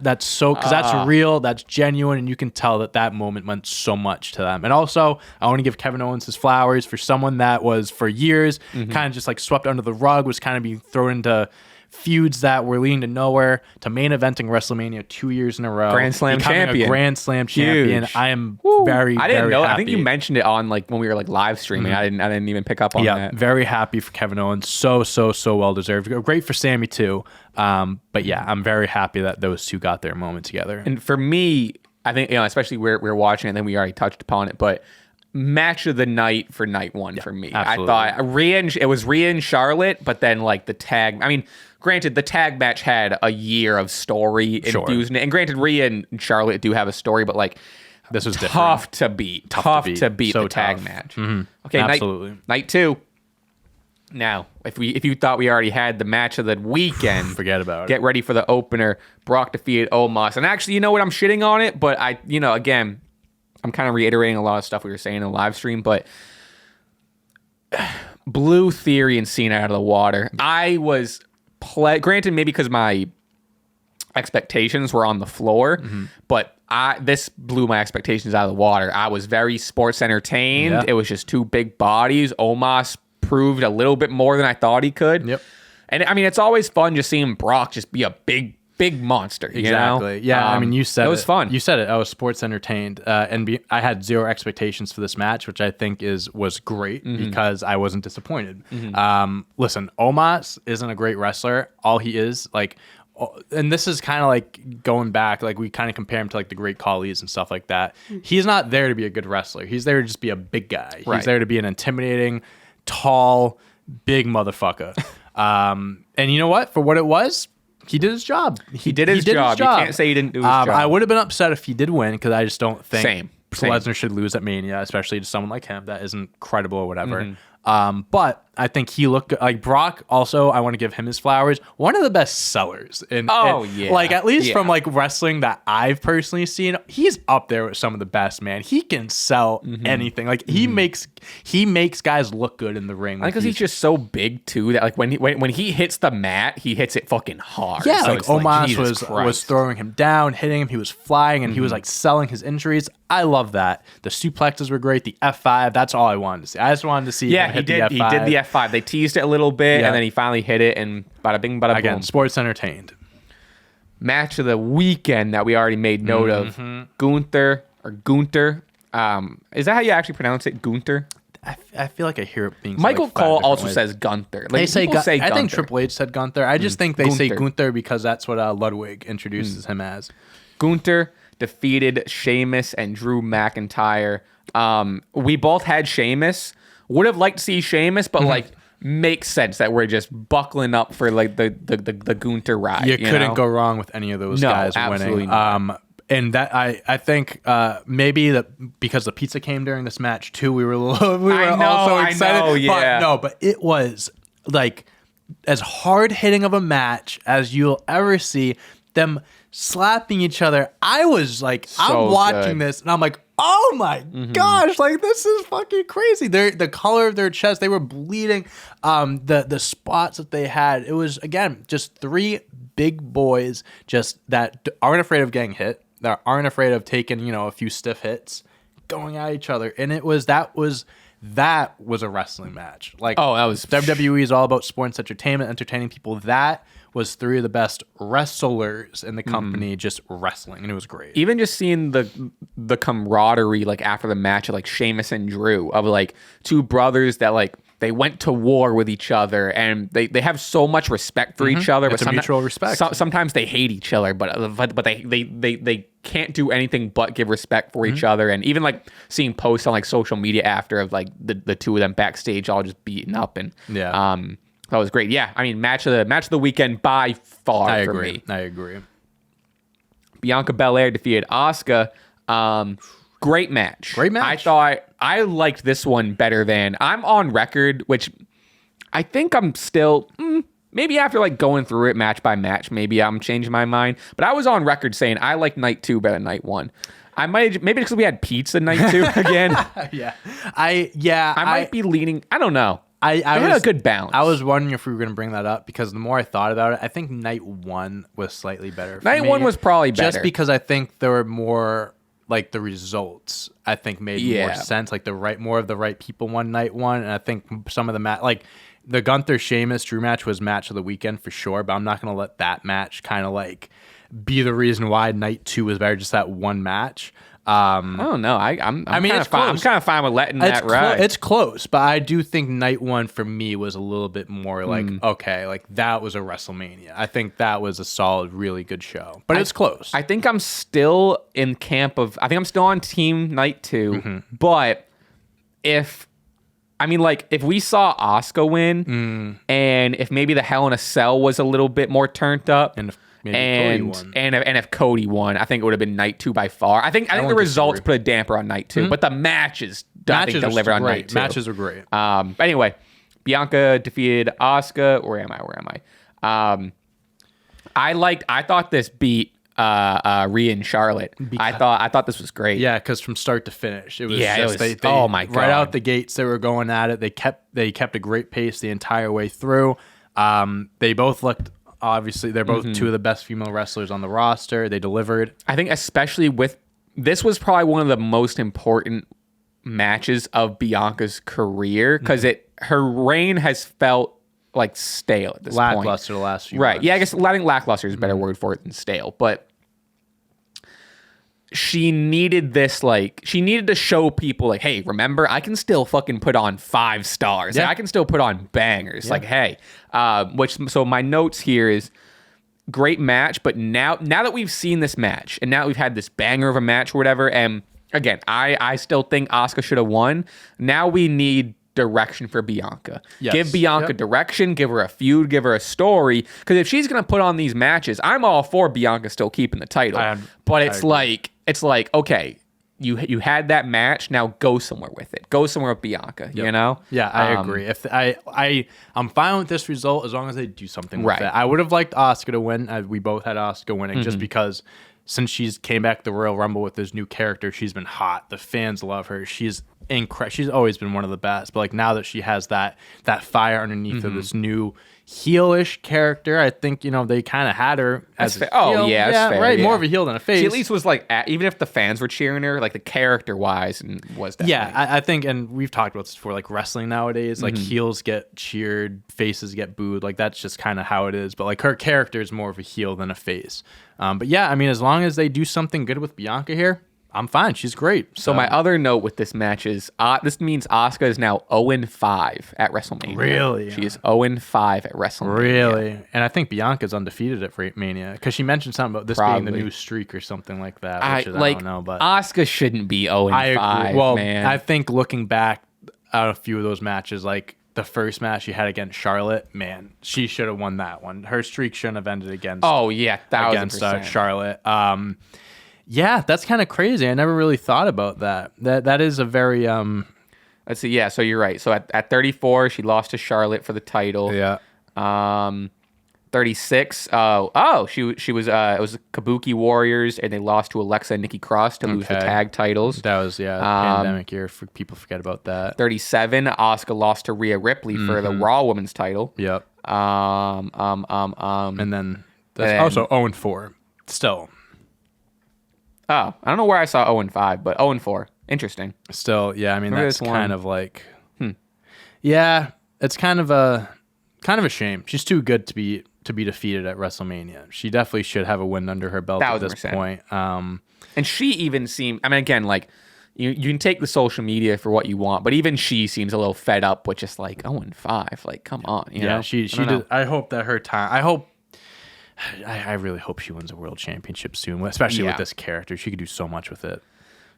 that's so, because that's real, that's genuine, and you can tell that moment meant so much to them. And also, I want to give Kevin Owens his flowers for someone that was for years kind of just like swept under the rug, was kind of being thrown into feuds that were leading to nowhere, to main eventing WrestleMania 2 years in a row, Grand Slam champion. A Grand Slam champion. Huge. I am I didn't know. happy. I think you mentioned it on like when we were like live streaming. I didn't even pick up on that. Very happy for Kevin Owens. So well deserved. Great for Sami too. But yeah, I'm very happy that those two got their moment together. And for me, I think, especially we're watching it, and then we already touched upon it, but match of the night for night one for me. Absolutely. I thought it was Rhea and Charlotte, but then like the tag. I mean, granted, the tag match had a year of story infused in it, and granted, Rhea and Charlotte do have a story, but like This was tough to beat. Tough to beat so the tag tough. match. Okay, absolutely. Night 2. Now, if you thought we already had the match of the weekend, forget about it. Get ready for the opener. Brock defeated Omos. And actually, you know what? I'm shitting on it, but again, I'm kind of reiterating a lot of stuff we were saying in the live stream, but blew Theory and Cena out of the water. I was granted, maybe because my expectations were on the floor, but this blew my expectations out of the water. I was very sports entertained. Yeah. It was just two big bodies. Omos proved a little bit more than I thought he could. Yep. And I mean, it's always fun just seeing Brock just be a big monster. Exactly. You know? Yeah. I mean, you said it was fun. You said it. I was sports entertained, and I had zero expectations for this match, which I think was great because I wasn't disappointed. Listen, Omos isn't a great wrestler. All he is, like, and this is kind of like going back, like we kind of compare him to like the great Khali's and stuff like that. He's not there to be a good wrestler. He's there to just be a big guy. Right. He's there to be an intimidating, tall, big motherfucker. And you know what? For what it was, he did his job. He did his job. You can't say he didn't do his job. I would have been upset if he did win because I just don't think Same. Lesnar should lose at Mania, especially to someone like him that isn't credible or whatever. But I think he looked good. Like Brock also, I want to give him his flowers. One of the best sellers. Like at least from like wrestling that I've personally seen, he's up there with some of the best, man. He can sell anything. Like he makes guys look good in the ring. I think because he's just so big too that like when he hits the mat, he hits it fucking hard. Yeah, so like Omos was throwing him down, hitting him. He was flying and he was like selling his injuries. I love that. The suplexes were great. The F5, that's all I wanted to see. I just wanted to see him hit the F5. He did the F5. They teased it a little bit, and then he finally hit it, and bada bing, bada boom. Again, sports entertained. Match of the weekend that we already made note of. Gunther. Is that how you actually pronounce it? Gunther? I feel like I hear it being Michael like Cole also ways. says Gunther. Like, they say Gunther. I think Triple H said Gunther. I just think they say Gunther. Gunther because that's what Ludwig introduces him as. Gunther defeated Sheamus and Drew McIntyre. We both had Sheamus. Would have liked to see Sheamus, but like makes sense that we're just buckling up for like the Gunther ride. You couldn't go wrong with any of those guys winning. Not. And that I think maybe that because the pizza came during this match too, we were also excited. But it was like as hard hitting of a match as you'll ever see. Them slapping each other. I was like, I'm watching this and I'm like, oh my gosh, like this is fucking crazy. The color of their chest, they were bleeding. The spots that they had, it was again just three big boys just that aren't afraid of getting hit, that aren't afraid of taking, a few stiff hits, going at each other. And that was a wrestling match. Like, that was WWE is all about sports entertainment, entertaining people. That was three of the best wrestlers in the company just wrestling, and it was great. Even just seeing the camaraderie like after the match of like Sheamus and Drew of like two brothers that like they went to war with each other and they have so much respect for each other. It's but a mutual respect. Sometimes they hate each other, but they can't do anything but give respect for each other. And even like seeing posts on like social media after of like the two of them backstage all just beating up and that was great. Yeah, I mean, match of the weekend by far for me. I agree. Bianca Belair defeated Asuka. Great match. I thought I liked this one better than I'm on record, which I think I'm still maybe after like going through it match by match, maybe I'm changing my mind. But I was on record saying I like night 2 better than night 1. I might maybe because we had pizza night 2 again. I might be leaning. I don't know. I had a good balance. I was wondering if we were going to bring that up because the more I thought about it, I think night 1 was slightly better. Night 1 was probably better. Just because I think there were more, like the results, I think made more sense. Like more of the right people won night 1. And I think some of the like the Gunther Sheamus Drew match was match of the weekend for sure. But I'm not going to let that match kind of like be the reason why night 2 was better. Just that one match. I don't know. I'm kind of fine with letting that ride. It's close, but I do think night 1 for me was a little bit more like okay, like that was a WrestleMania. I think that was a solid, really good show, but it's close. I think I'm still in camp of. I think I'm still on team night 2, but if we saw Asuka win, and if maybe the Hell in a Cell was a little bit more turned up. Maybe Cody won. And if Cody won, I think it would have been night 2 by far. I think the results put a damper on night 2, but the matches I think delivered on night 2. Matches were great. But anyway, Bianca defeated Asuka. Where am I? I thought this beat Rhea and Charlotte. I thought this was great. Yeah, because from start to finish, it was they oh my God. Right out the gates, they were going at it. They kept a great pace the entire way through. They both looked, obviously, they're both two of the best female wrestlers on the roster. They delivered. I think especially with, this was probably one of the most important matches of Bianca's career, because her reign has felt like stale at this point. Lackluster the last few Right. months. Yeah, I guess I think lackluster is a better word for it than stale. But she needed this, she needed to show people, hey, remember, I can still fucking put on 5 stars. Yeah. I can still put on bangers. Hey. So my notes here is great match, but now that we've seen this match, and now we've had this banger of a match or whatever, and again, I still think Asuka should have won. Now we need direction for Bianca. Yes. Give Bianca direction, give her a feud, give her a story. Because if she's gonna put on these matches, I'm all for Bianca still keeping the title. But it's like, okay, you had that match, now go somewhere with it. Go somewhere with Bianca. You know? Yeah, I agree. If I'm fine with this result as long as they do something with Right. it. I would have liked Asuka to win. We both had Asuka winning just because since she's came back to the Royal Rumble with this new character, she's been hot. The fans love her. She's incredible. She's always been one of the best. But now that she has that fire underneath of this new heelish character, I think they kind of had her as that's fair. That's fair, right, more of a heel than a face. She at least was even if the fans were cheering her, the character wise, and was that. Yeah, I think, and we've talked about this before. Wrestling nowadays, heels get cheered, faces get booed. That's just kind of how it is. But her character is more of a heel than a face. But yeah, I mean, as long as they do something good with Bianca here, I'm fine. She's great. So my other note with this match is this means Asuka is now 0-5 at WrestleMania. Really? She is 0-5 at WrestleMania. Really? And I think Bianca's undefeated at Mania because she mentioned something about this being the new streak or something like that. Which I don't know, but Asuka shouldn't be 0-5. I agree. Well, man. I think looking back at a few of those matches, the first match she had against Charlotte, man, she should have won that one. Her streak shouldn't have ended against. Oh yeah, 1000%. Against Charlotte. Yeah, that's kind of crazy. I never really thought about that. That is a very Let's see. Yeah, so you're right. So at 34, she lost to Charlotte for the title. Yeah. 36. She was it was the Kabuki Warriors, and they lost to Alexa and Nikki Cross to lose the tag titles. That was pandemic year. People forget about that. 37. Asuka lost to Rhea Ripley for the Raw Women's title. Yep. And then that's also 0-4. Still. Oh, I don't know where I saw 0-5, but 0-4. Interesting. Still, yeah. I mean, that's kind of yeah. It's kind of a shame. She's too good to be defeated at WrestleMania. She definitely should have a win under her belt 1000%. At this point. And she even seemed. I mean, again, you can take the social media for what you want, but even she seems a little fed up with just 0-5. Come on, you know? She did. I hope that her time. I really hope she wins a world championship soon, especially with this character. She could do so much with it.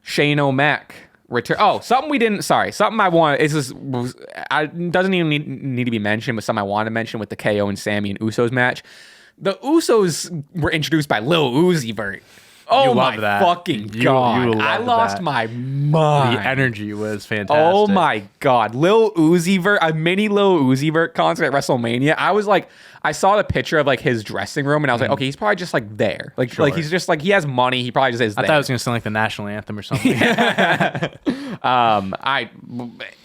Shane O'Mac return. Oh, something we didn't. Sorry, something I want. Doesn't even need to be mentioned, but something I want to mention with the KO and Sami and Usos match. The Usos were introduced by Lil Uzi Vert. Oh my fucking God. I lost my mind. The energy was fantastic. Oh my God. Lil Uzi Vert, a mini Lil Uzi Vert concert at WrestleMania. I was I saw the picture of his dressing room and I was like, okay, he's probably just there. He's just he has money. He probably just is there. I thought it was going to sound like the national anthem or something.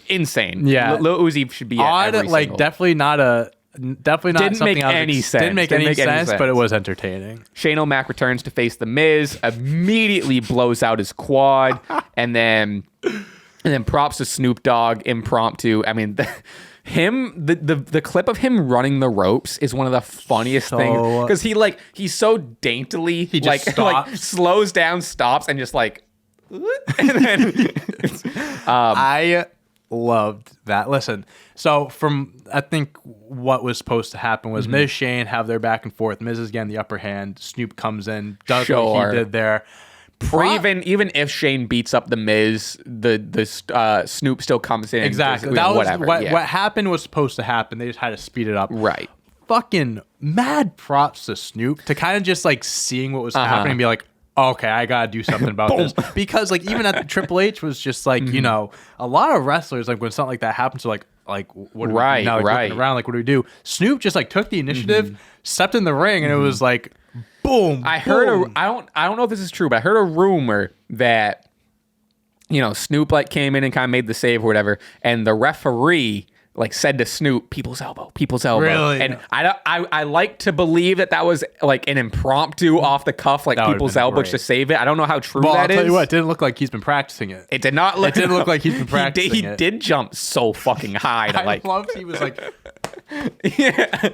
Insane. Yeah. Lil Uzi should be odd, definitely not didn't something make any sense. Didn't make any sense, but it was entertaining. Shane O'Mac returns to face The Miz, immediately blows out his quad, and then props to Snoop Dogg impromptu. I mean, the clip of him running the ropes is one of the funniest things because he's so daintily he just slows down, stops, and just and then I loved that. Listen, so I think what was supposed to happen was Miz Shane have their back and forth. Miz is getting the upper hand. Snoop comes in, does what he did there. Or even if Shane beats up the Miz, the Snoop still comes in. Exactly. And that was whatever. What happened was supposed to happen. They just had to speed it up. Right. fucking mad props to Snoop to kind of just like seeing what was happening and be like, okay, I gotta do something about this. Because like even at the Triple H was just like, you know, a lot of wrestlers like when something like that happens, like what do we do now? Like, looking around, like what do we do? Snoop just like took the initiative, stepped in the ring, and it was like boom. I heard I don't know if this is true, but I heard a rumor that, you know, Snoop like came in and kind of made the save or whatever, and the referee like said to Snoop, people's elbow. Really? And I like to believe that was like an impromptu off the cuff, like people's elbow to save it. I don't know how true that is. I'll tell you what, it didn't look like he's been practicing it. It did not look. It didn't look like he's been practicing it. He did jump so fucking high. I loved he was like,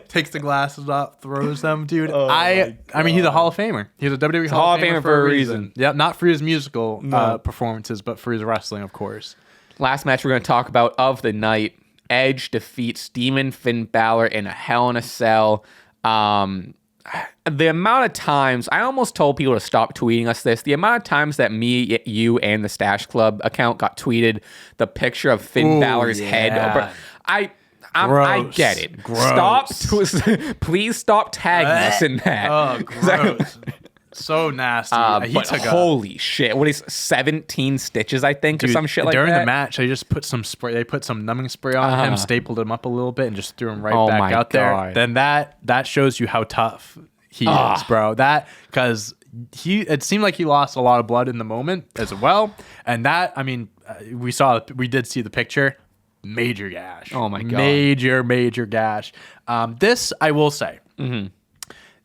takes the glasses off, throws them, dude. I mean, he's a Hall of Famer. He's a WWE Hall of Famer for a reason. Yeah, not for his musical performances, but for his wrestling, of course. Last match we're going to talk about of the night. Edge defeats Demon Finn Balor in a Hell in a Cell. The amount of times, I almost told people to stop tweeting us this. The amount of times that me, you, and the Stache Club account got tweeted the picture of Finn Balor's head. I get it. Gross. Please stop tagging us in that. Oh, gross. So nasty. But holy shit. What is 17 stitches, I think, dude, or some shit like that? During the match, they just put some spray. They put some numbing spray on him, stapled him up a little bit, and just threw him right back out there. Then that shows you how tough he is, bro. Because it seemed like he lost a lot of blood in the moment as well. And that, I mean, we did see the picture. Major gash. Oh my God. Major gash. This, I will say. Mm-hmm.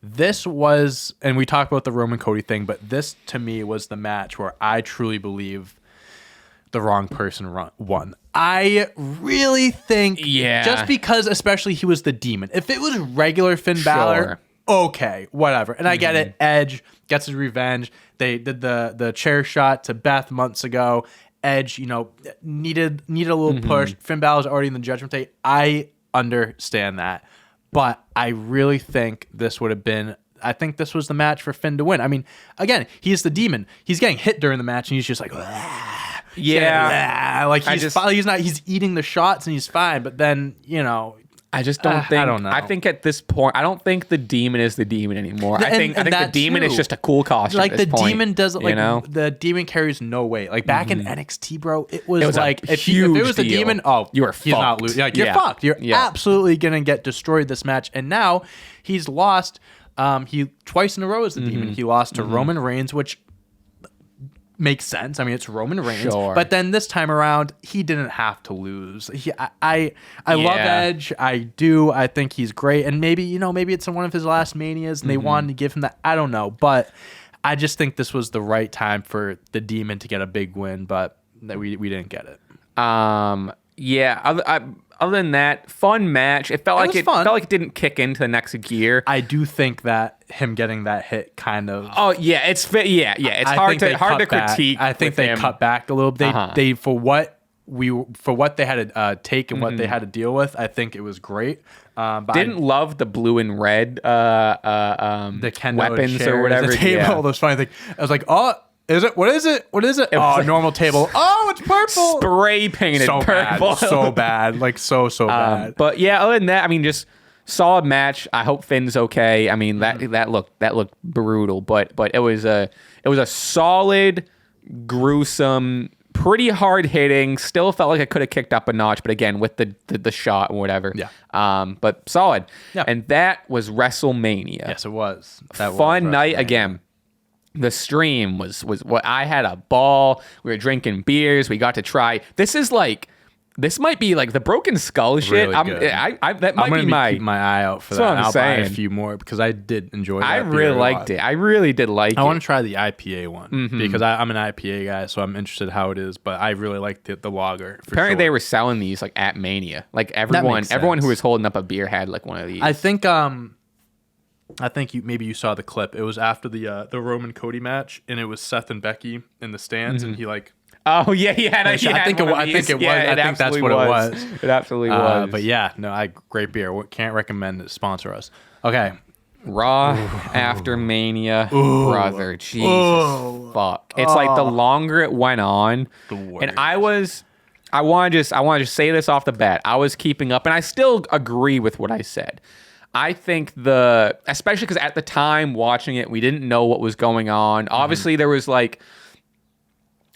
This was, and we talked about the Roman Cody thing, but this to me was the match where I truly believe the wrong person won. I really think, just because especially he was the demon. If it was regular Finn Balor, okay, whatever. And I get it. Edge gets his revenge. They did the chair shot to Beth months ago. Edge, you know, needed a little push. Finn Balor's already in the Judgment Day. I understand that. But I really think this would have been, I think this was the match for Finn to win. I mean, again, he's the demon. He's getting hit during the match and he's just like, he's eating the shots and he's fine. But then, you know, I just don't think. I don't know. I think at this point, I don't think the demon is the demon anymore. I think the demon is just a cool costume. Like at this the point, demon doesn't, like, you know? The demon carries no weight. Like back in NXT, bro, it was like if it was the demon, you are fucked. Not losing. Like, you're fucked. You're absolutely gonna get destroyed this match. And now he's lost. He twice in a row as the demon. He lost to Roman Reigns, which makes sense. I mean, it's Roman Reigns. But then this time around, he didn't have to lose. I love Edge. I do. I think he's great. And maybe it's in one of his last Manias and they wanted to give him that. I don't know. But I just think this was the right time for the Demon to get a big win, but we didn't get it. Other than that, fun match. It felt like it didn't kick into the next gear. I do think that him getting that hit kind of. Oh yeah, it's It's hard to critique. I think they cut back a little bit. They for what they had to take and what they had to deal with. I think it was great. But didn't love the blue and red the kendo weapons chairs, or whatever. The table, all those funny things. I was like, oh. Is it? What is it? Oh, normal table. Oh, it's purple. Spray painted purple. Bad. So bad. Like so bad. But yeah, other than that, I mean, just solid match. I hope Finn's okay. I mean, that looked brutal, but it was a solid, gruesome, pretty hard hitting. Still felt like it could have kicked up a notch, but again, with the shot and whatever. Yeah. But solid. Yeah. And that was WrestleMania. Yes, it was. Fun night again. The stream was what I had a ball. We were drinking beers. We got to try. This might be like the Broken Skull shit. Really good. That might be keep my eye out for that. I'll buy a few more because I did enjoy that. I really liked it. I really did like it. I want to try the IPA one because I'm an IPA guy, so I'm interested how it is. But I really liked the lager. Apparently, they were selling these like at Mania. Like everyone who was holding up a beer had like one of these. I think maybe you saw the clip. It was after the Roman Cody match, and it was Seth and Becky in the stands, and he like. Oh yeah, he had. I think it was. I think that's what it was. It absolutely was. But yeah, no, great beer. Can't recommend it. Sponsor us. Okay. Raw After Mania, brother. Jesus fuck. It's like the longer it went on, and I want to just say this off the bat. I was keeping up, and I still agree with what I said. I think especially because at the time watching it, we didn't know what was going on. Obviously, there was like,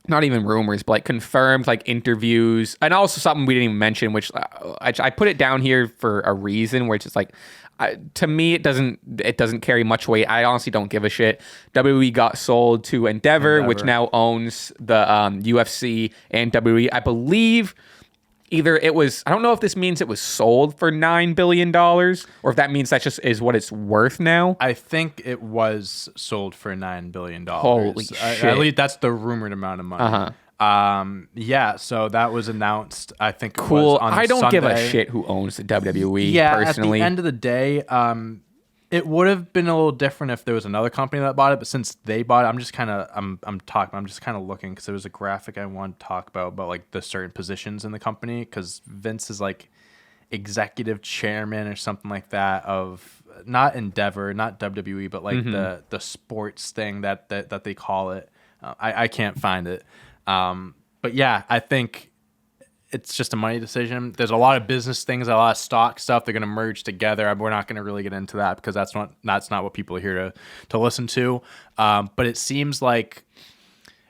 not even rumors, but like confirmed like interviews, and also something we didn't even mention, which I put it down here for a reason, where it's just like, to me, it doesn't carry much weight. I honestly don't give a shit. WWE got sold to Endeavor, which now owns the UFC and WWE. I believe either it was, I don't know if this means it was sold for $9 billion or if that means that just is what it's worth now. I think it was sold for $9 billion. Holy shit. At least that's the rumored amount of money. Yeah, so that was announced, I think it was on I don't Sunday. give a shit who owns the WWE, At personally. the end of the day, it would have been a little different if there was another company that bought it, but since they bought it, I'm just kind of looking, because there was a graphic I wanted to talk about like the certain positions in the company, because Vince is like executive chairman or something like that of not Endeavor, not WWE, but like the sports thing that they call it. I can't find it. But yeah, I think it's just a money decision. There's a lot of business things, a lot of stock stuff. They're going to merge together. We're not going to really get into that because that's not what people are here to listen to. But it seems like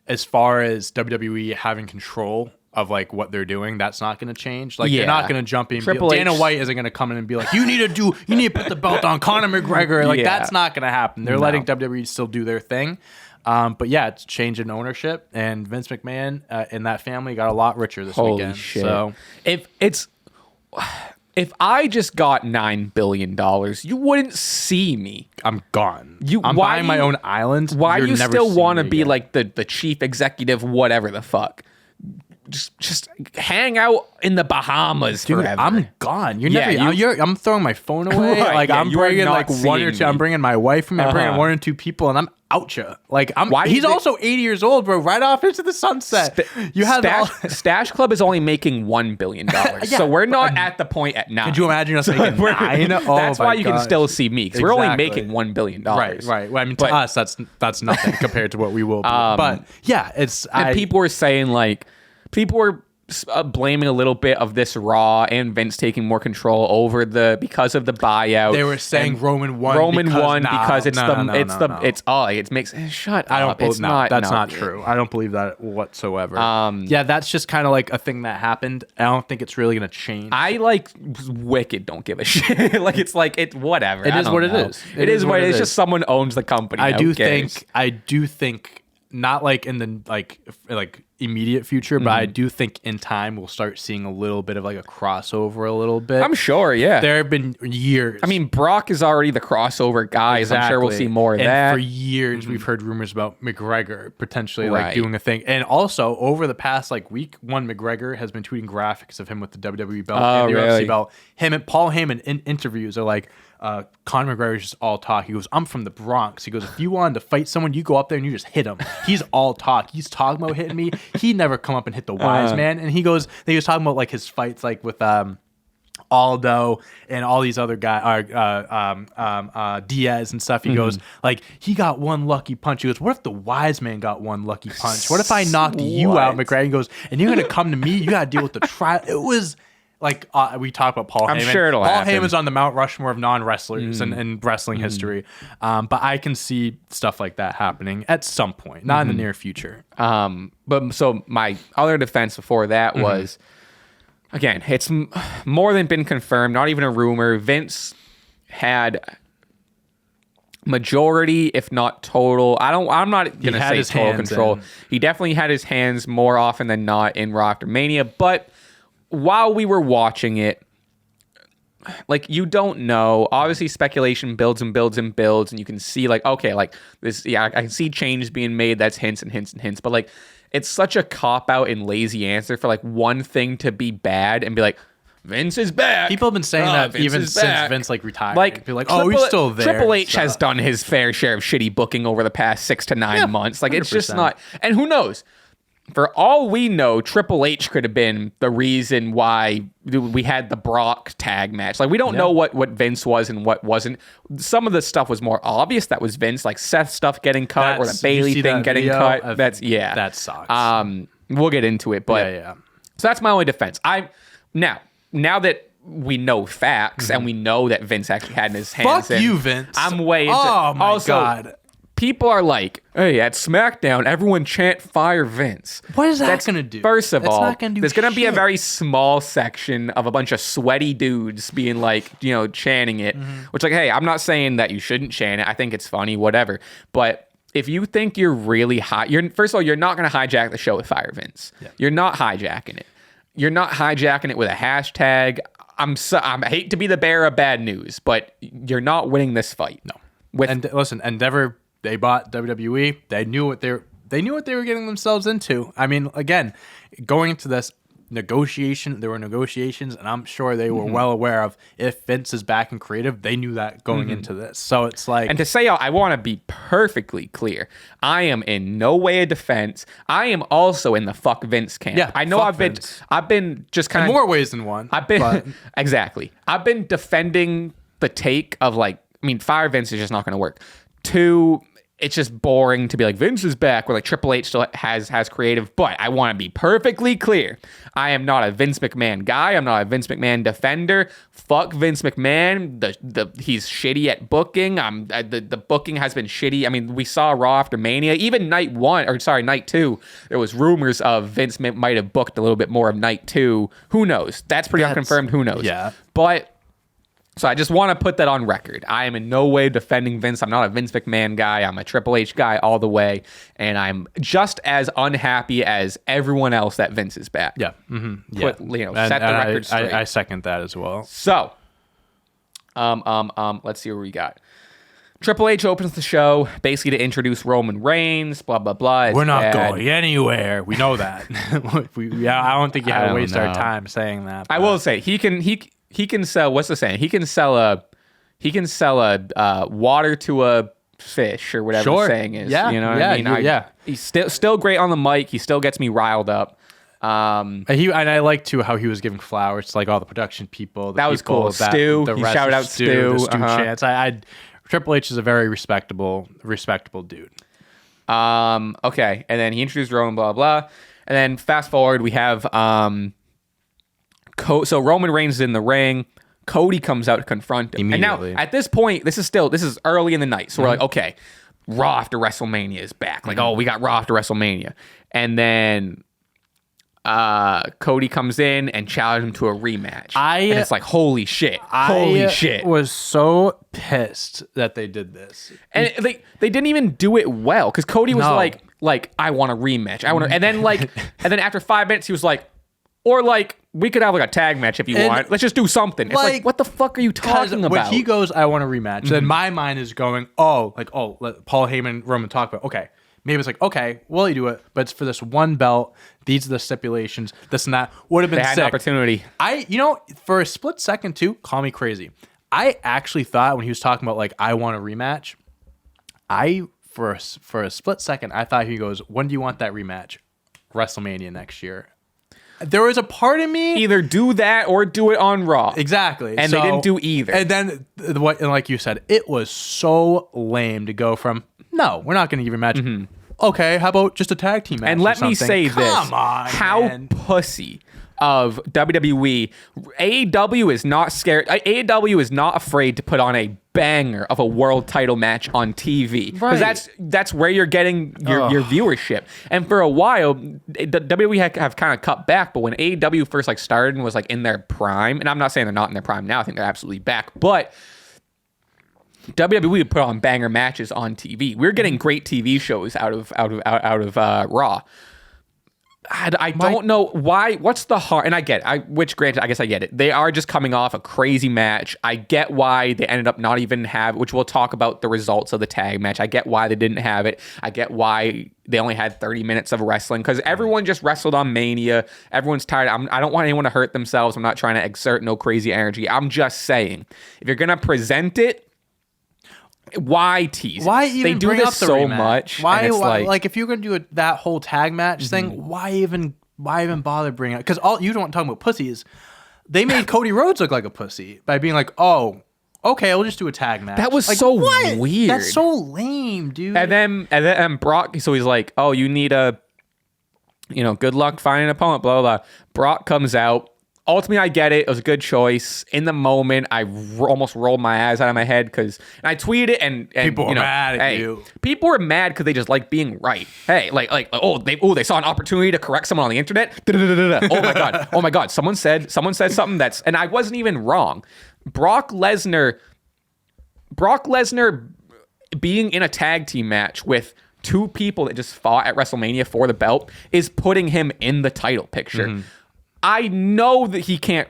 as far as WWE having control of like what they're doing, that's not going to change. Like they're not going to jump in. Dana White isn't going to come in and be like, you need to put the belt on Conor McGregor. Like that's not going to happen. They're letting WWE still do their thing. But yeah, it's change in ownership, and Vince McMahon and that family got a lot richer this weekend. Shit. So if I just got $9 billion, you wouldn't see me. I'm gone. I'm buying my own island. Why do you still want to be like the chief executive, whatever the fuck? Just hang out in the Bahamas forever. I'm gone. I'm throwing my phone away. Right, like I'm bringing like one or two. Me. I'm bringing my wife with me. I'm bringing one or two people, and I'm out ya. Like he's also 80 years old, bro. Right off into the sunset. Stache Club is only making $1 billion, so we're not at the point at 9. Could you imagine us making 9? That's why you can still see me, because we're only making $1 billion. Right. Well, I mean, to us, that's nothing compared to what we will be. But yeah, people were saying like. People were blaming a little bit of this Raw and Vince taking more control over because of the buyout. They were saying Roman won because it makes shut up. That's not true. I don't believe that whatsoever. Yeah, that's just kind of like a thing that happened. I don't think it's really gonna change. I like Wicked. Don't give a shit. Like it's like it whatever. It is what it is. It is what it is. It's just someone owns the company. I do think not like in the like immediate future, but I do think in time we'll start seeing a little bit of like a crossover a little bit. I'm sure, yeah. There have been years. I mean, Brock is already the crossover guy. Exactly. I'm sure we'll see more of that. For years, we've heard rumors about McGregor potentially like doing a thing. And also, over the past like week, McGregor has been tweeting graphics of him with the WWE belt and the UFC belt. Him and Paul Heyman in interviews are like, Conor McGregor's just all talk. He goes, I'm from the Bronx. He goes, if you wanted to fight someone, you go up there and you just hit him. He's all talk. He's talking about hitting me. He never come up and hit the wise man. And he was talking about like his fights like with Aldo and all these other guys, Diaz and stuff. He goes like, he got one lucky punch. He goes, what if the wise man got one lucky punch? What if I knocked you out, McGregor? He goes, and you're gonna come to me? You gotta deal with the trial. It was. Like we talk about Paul Heyman. I'm sure it'll happen. Paul Heyman's on the Mount Rushmore of non-wrestlers in wrestling history. But I can see stuff like that happening at some point, not in the near future. But so my other defense before that was, again, it's more than been confirmed, not even a rumor. Vince had majority, if not total. I'm not gonna say total control. He definitely had his hands more often than not in Raw After Mania, but while we were watching it, like, you don't know. Obviously, speculation builds and builds and builds, and you can see, like, okay, like, this, I can see changes being made. That's hints and hints and hints. But, like, it's such a cop-out and lazy answer for, like, one thing to be bad and be like, Vince is back. People have been saying that Vince even since Vince, like, retired. Like, be like, he's still there. Triple H has done his fair share of shitty booking over the past 6 to 9 months. Like, 100%. It's just not... And who knows? For all we know, Triple H could have been the reason why we had the Brock tag match. Like, we don't know what Vince was and what wasn't. Some of the stuff was more obvious. That was Vince, like Seth stuff getting cut or the Bayley thing getting cut. That sucks. We'll get into it, but so that's my only defense. Now that we know facts and we know that Vince actually had in his hands. Fuck you, Vince. I'm way into Oh my God. People are like, hey, at SmackDown, everyone chant fire Vince. What is that going to do? First of all, there's going to be a shit. very small section of a bunch of sweaty dudes being like, chanting it. Which, like, hey, I'm not saying that you shouldn't chant it. I think it's funny, whatever. But if you think you're really hot, first of all, you're not going to hijack the show with fire Vince. Yeah. You're not hijacking it. You're not hijacking it with a hashtag. I hate to be the bearer of bad news, but you're not winning this fight. No. And listen, Endeavor, they bought WWE. They knew what they were getting themselves into. I mean, again, going into this negotiation, there were negotiations, and I'm sure they were well aware of if Vince is back in creative. They knew that going into this. So it's like, and to say, I want to be perfectly clear, I am in no way a defense. I am also in the fuck Vince camp. Yeah, I know I've been just kind of more ways than one. Exactly. I've been defending the take of like, I mean, fire Vince is just not going to work. 2, it's just boring to be like, Vince is back, where like Triple H still has creative. But I want to be perfectly clear. I am not a Vince McMahon guy. I'm not a Vince McMahon defender. Fuck Vince McMahon. He's shitty at booking. The booking has been shitty. I mean, we saw Raw After Mania. Even night 2, there was rumors of Vince might have booked a little bit more of night 2. Who knows? That's pretty unconfirmed. Who knows? Yeah. But so I just want to put that on record. I am in no way defending Vince. I'm not a Vince McMahon guy. I'm a Triple H guy all the way. And I'm just as unhappy as everyone else that Vince is back. Yeah. Set the record straight. I second that as well. So, let's see what we got. Triple H opens the show basically to introduce Roman Reigns, blah, blah, blah. We're not going anywhere. We know that. I don't think you have to waste our time saying that. I will say, he can sell, what's the saying? He can sell a water to a fish or whatever the saying is. Yeah. You know what I mean? He's still great on the mic. He still gets me riled up. And I like too how he was giving flowers to like all the production people. That was cool. Stu, he shouted out Stu. The Stu chants. Triple H is a very respectable dude. Okay, and then he introduced Roman, blah blah, and then fast forward, we have so Roman Reigns is in the ring. Cody comes out to confront him. And now, at this point, this is early in the night. So we're like, okay, Raw After WrestleMania is back. Like, we got Raw After WrestleMania. And then Cody comes in and challenges him to a rematch. And it's like, holy shit. I was so pissed that they did this. And they didn't even do it well, because Cody was like, I want a rematch. And then after 5 minutes, he was like, or like, we could have like a tag match if you want. Let's just do something. It's like, what the fuck are you talking about? When he goes, I want a rematch, then my mind is going, let Paul Heyman and Roman talk about, okay, maybe it's like, okay, we'll let you do it, but it's for this one belt. These are the stipulations. This and that would have been sick. An opportunity. For a split second too, call me crazy. I actually thought when he was talking about like, I want a rematch, for a split second, I thought he goes, when do you want that rematch? WrestleMania next year. There was a part of me, either do that or do it on Raw. Exactly. And they didn't do either. And then, like you said, it was so lame to go from, no, we're not going to give you a match. Okay, how about just a tag team match? And let me say this. Come on, how man. Pussy of WWE. AEW is not scared. AEW is not afraid to put on a banger of a world title match on TV, because that's where you're getting your viewership. And for a while, the WWE have kind of cut back. But when AEW first started and was in their prime, and I'm not saying they're not in their prime now, I think they're absolutely back, but WWE would put on banger matches on TV. We're getting great TV shows out of Raw. I don't know why. What's the heart? And I get it. Which granted, I guess I get it. They are just coming off a crazy match. I get why they ended up not even which we'll talk about the results of the tag match. I get why they didn't have it. I get why they only had 30 minutes of wrestling, because everyone just wrestled on Mania. Everyone's tired. I don't want anyone to hurt themselves. I'm not trying to exert no crazy energy. I'm just saying, if you're going to present it, why tease? Why even they do bring this up the so rematch? much? Why if you're going to do that whole tag match thing, why even bother bringing it? Because all you don't talk about pussies. They made Cody Rhodes look like a pussy by being like, oh, okay, we'll just do a tag match. That was so weird. That's so lame, dude. And then Brock, so he's like, oh, you need good luck finding an opponent, blah, blah, blah. Brock comes out, ultimately, I get it. It was a good choice. In the moment, I almost rolled my eyes out of my head because I tweeted it and people were mad at you. People were mad because they just like being right. Hey, they saw an opportunity to correct someone on the internet. Oh my god. Someone said something and I wasn't even wrong. Brock Lesnar being in a tag team match with two people that just fought at WrestleMania for the belt is putting him in the title picture. Mm-hmm. I know that he can't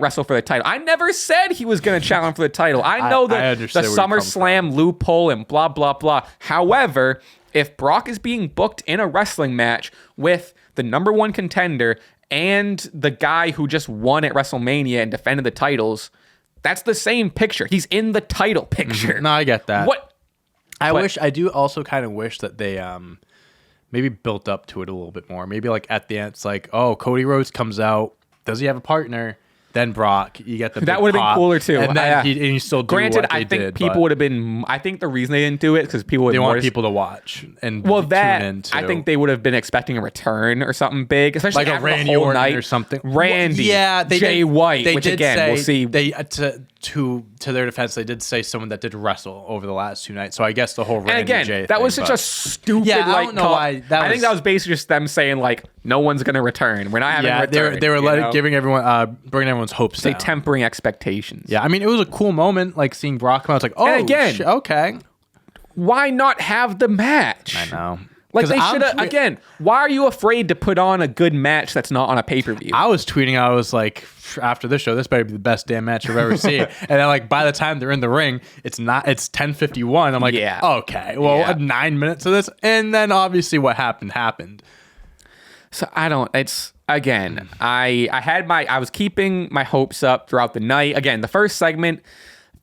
wrestle for the title. I never said he was going to challenge for the title. I know that the SummerSlam loophole and blah, blah, blah. However, if Brock is being booked in a wrestling match with the number one contender and the guy who just won at WrestleMania and defended the titles, that's the same picture. He's in the title picture. Mm-hmm. No, I get that. I do also kind of wish that they maybe built up to it a little bit more. Maybe like at the end, it's like, oh, Cody Rhodes comes out. Does he have a partner? Then Brock, you get the that would have been cooler too. And then you still do granted, what they I think did, people would have been. I think the reason they didn't do it because people would want people to watch and tune in too. I think they would have been expecting a return or something big, especially like a Randy Orton night or something. Randy, Jay White, they which did again say, we'll see. They to their defense, they did say someone that did wrestle over the last 2 nights. So I guess the whole Randy and again, Jay that thing, was such a stupid. Yeah, I don't know why. I think that was basically just them saying like, no one's going to return. We're not having a return. They were giving everyone, bringing everyone's hopes down. Tempering expectations. Yeah, I mean, it was a cool moment, like seeing Brock come out. It's like, oh, and again, okay. Why not have the match? I know. Like they should have, again, why are you afraid to put on a good match that's not on a pay-per-view? I was tweeting, I was like, after this show, this better be the best damn match I've ever seen. And then like by the time they're in the ring, it's 10:51. I'm like, okay, well, 9 minutes of this. And then obviously what happened. So again, I was keeping my hopes up throughout the night. Again, the first segment,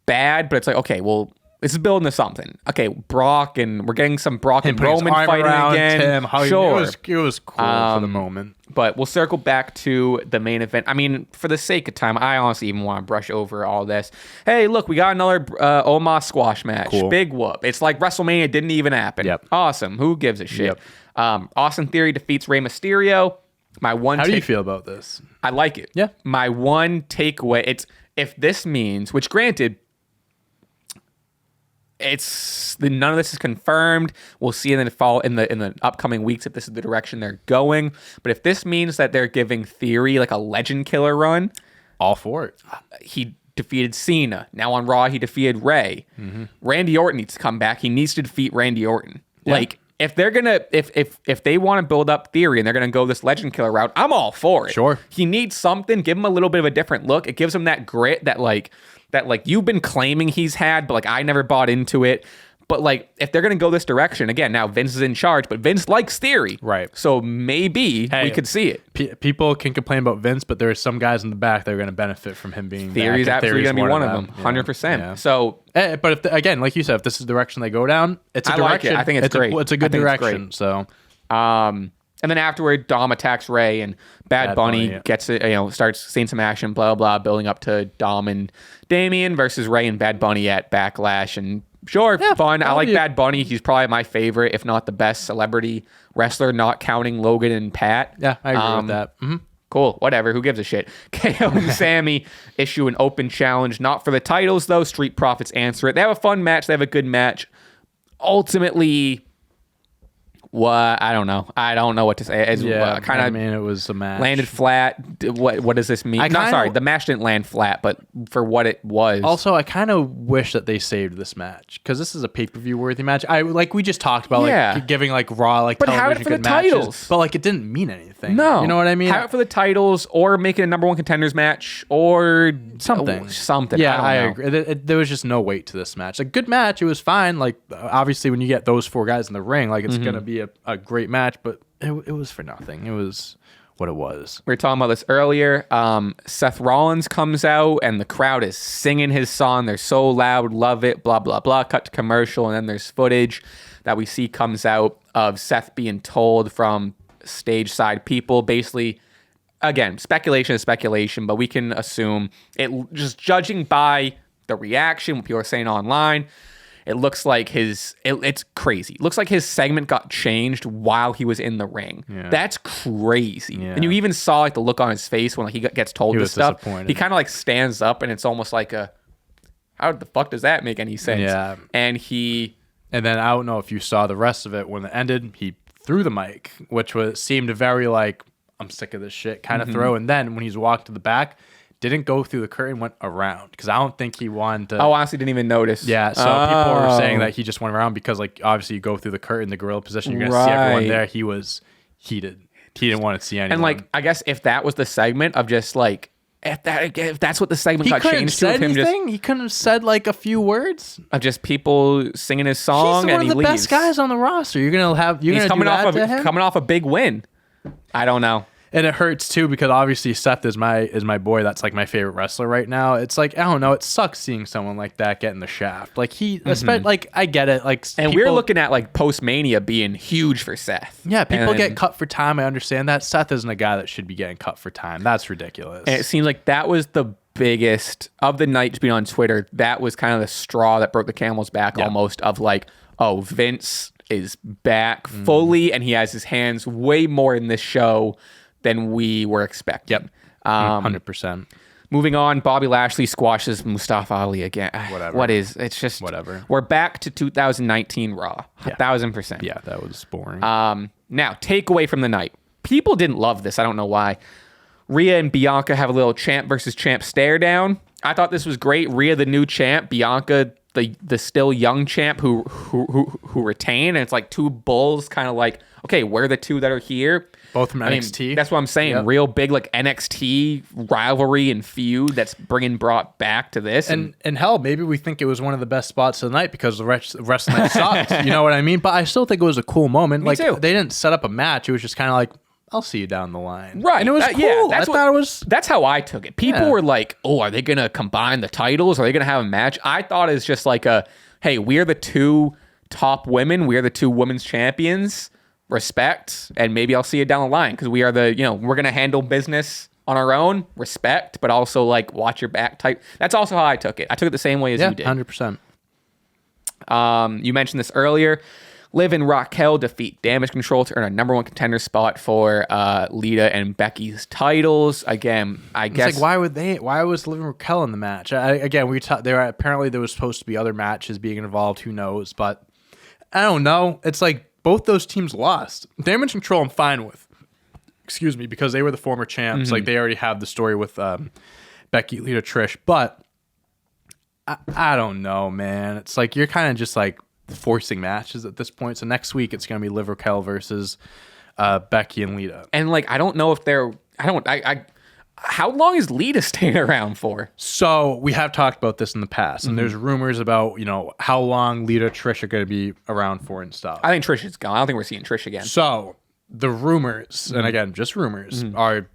bad, but it's like, okay, well, this is building to something. Okay, Brock, and we're getting some Brock and Roman fighting again. Sure. It was cool for the moment. But we'll circle back to the main event. I mean, for the sake of time, I honestly even want to brush over all this. Hey, look, we got another Omos squash match. Cool. Big whoop. It's like WrestleMania didn't even happen. Yep. Awesome. Who gives a shit? Yep. Austin Theory defeats Rey Mysterio. How do you feel about this? I like it. Yeah. My one takeaway, it's if this means, which granted, none of this is confirmed. We'll see in the upcoming weeks if this is the direction they're going. But if this means that they're giving Theory like a legend killer run, all for it. He defeated Cena. Now on Raw, he defeated Rey. Mm-hmm. Randy Orton needs to come back. He needs to defeat Randy Orton. Yeah. Like if they're gonna if they want to build up Theory and they're gonna go this legend killer route, I'm all for it. Sure. He needs something. Give him a little bit of a different look. It gives him that grit that you've been claiming he's had, but like I never bought into it. But like if they're gonna go this direction, again, now Vince is in charge, but Vince likes Theory. Right. So maybe we could see it. People can complain about Vince, but there are some guys in the back that are gonna benefit from him being Theory's back. Absolutely gonna be one of them. 100%. Yeah. So but again, like you said, if this is the direction they go down, it's a direction. Like it. I think it's great. It's a good direction. So and then afterward, Dom attacks Rey, and Bad Bunny gets it. Starts seeing some action, blah blah, building up to Dom and Damian versus Rey and Bad Bunny at Backlash. And sure, fun. I like Bad Bunny. He's probably my favorite, if not the best celebrity wrestler, not counting Logan and Pat. Yeah, I agree with that. Mm-hmm. Cool, whatever. Who gives a shit? KO and Sami issue an open challenge, not for the titles though. Street Profits answer it. They have a fun match. They have a good match. Ultimately, I don't know. I don't know what to say. I mean, it was a match. Landed flat. What does this mean? The match didn't land flat, but for what it was. Also, I kind of wish that they saved this match because this is a pay-per-view worthy match. We just talked about like giving like Raw like but television have it for good the matches, titles. but like it didn't mean anything. No, you know what I mean? Have it for the titles or make it a number one contenders match or something. Yeah, I agree. There was just no weight to this match. A good match. It was fine. Like obviously when you get those four guys in the ring, like it's gonna be a great match, but it was for nothing. It was what it was. We were talking about this earlier. Seth Rollins comes out and the crowd is singing his song. They're so loud, love it, blah, blah, blah. Cut to commercial, and then there's footage that we see comes out of Seth being told from stage side people. Basically, again, speculation is speculation, but we can assume it, just judging by the reaction, what people are saying online, it looks like it's crazy. It looks like his segment got changed while he was in the ring. Yeah. That's crazy. Yeah. And you even saw like the look on his face when like, he gets told this stuff. He kind of like stands up and it's almost like how the fuck does that make any sense? Yeah. And then I don't know if you saw the rest of it. When it ended, he threw the mic, which seemed very like, I'm sick of this shit kind of throw. And then when he's walked to the back, didn't go through the curtain, went around, because I don't think he wanted to. Oh, honestly, didn't even notice. Yeah, so people were saying that he just went around because, like, obviously you go through the curtain, the gorilla position, you're gonna see everyone there. He was heated. He didn't want to see anyone. And like, I guess if that was the segment of just like, if that's what the segment got changed to, him he couldn't have said like a few words of just people singing his song, and he leaves. He's one of the best guys on the roster. He's coming off a big win. I don't know. And it hurts too because obviously Seth is my boy. That's like my favorite wrestler right now. It's like, I don't know. It sucks seeing someone like that get in the shaft. Like like I get it. Like, and we're looking at like post-Mania being huge for Seth. Yeah, people get cut for time. I understand that. Seth isn't a guy that should be getting cut for time. That's ridiculous. And it seems like that was the biggest of the night, just being on Twitter. That was kind of the straw that broke the camel's back almost of like, oh, Vince is back fully and he has his hands way more in this show than we were expecting. Yep. 100%. Moving on, Bobby Lashley squashes Mustafa Ali again. Whatever. It's just whatever. We're back to 2019 Raw. 1,000%. Yeah, that was boring. Now, takeaway from the night. People didn't love this. I don't know why. Rhea and Bianca have a little champ versus champ stare down. I thought this was great. Rhea, the new champ. Bianca, the still young champ who retained. And it's like two bulls kind of like, okay, we're the two that are here. Both from NXT. That's what I'm saying. Yep. Real big like NXT rivalry and feud that's brought back to this. And hell, maybe we think it was one of the best spots of the night because the rest of the night sucked. You know what I mean? But I still think it was a cool moment. Me too. They didn't set up a match. It was just kind of like, I'll see you down the line. Right. And it was cool. That's how I took it. People were like, oh, are they going to combine the titles? Are they going to have a match? I thought it's just like hey, we're the two top women. We're the two women's champions. Respect, and maybe I'll see you down the line because we are we're going to handle business on our own. Respect, but also like watch your back type. That's also how I took it. I took it the same way as you did. 100%. You mentioned this earlier. Liv and Raquel defeat Damage Control to earn a number one contender spot for Lita and Becky's titles. Again, I guess. It's like, why was Liv and Raquel in the match? Apparently there was supposed to be other matches being involved. Who knows? But I don't know. It's like, both those teams lost. Damage Control I'm fine with. Excuse me, because they were the former champs. Like, they already have the story with Becky, Lita, Trish. But I don't know, man. It's like you're kind of just like forcing matches at this point. So next week it's going to be Liv Raquel versus Becky and Lita. And like, I don't know if how long is Lita staying around for? So we have talked about this in the past, and there's rumors about, how long Lita, Trish are going to be around for and stuff. I think Trish is gone. I don't think we're seeing Trish again. So the rumors, and again, just rumors, are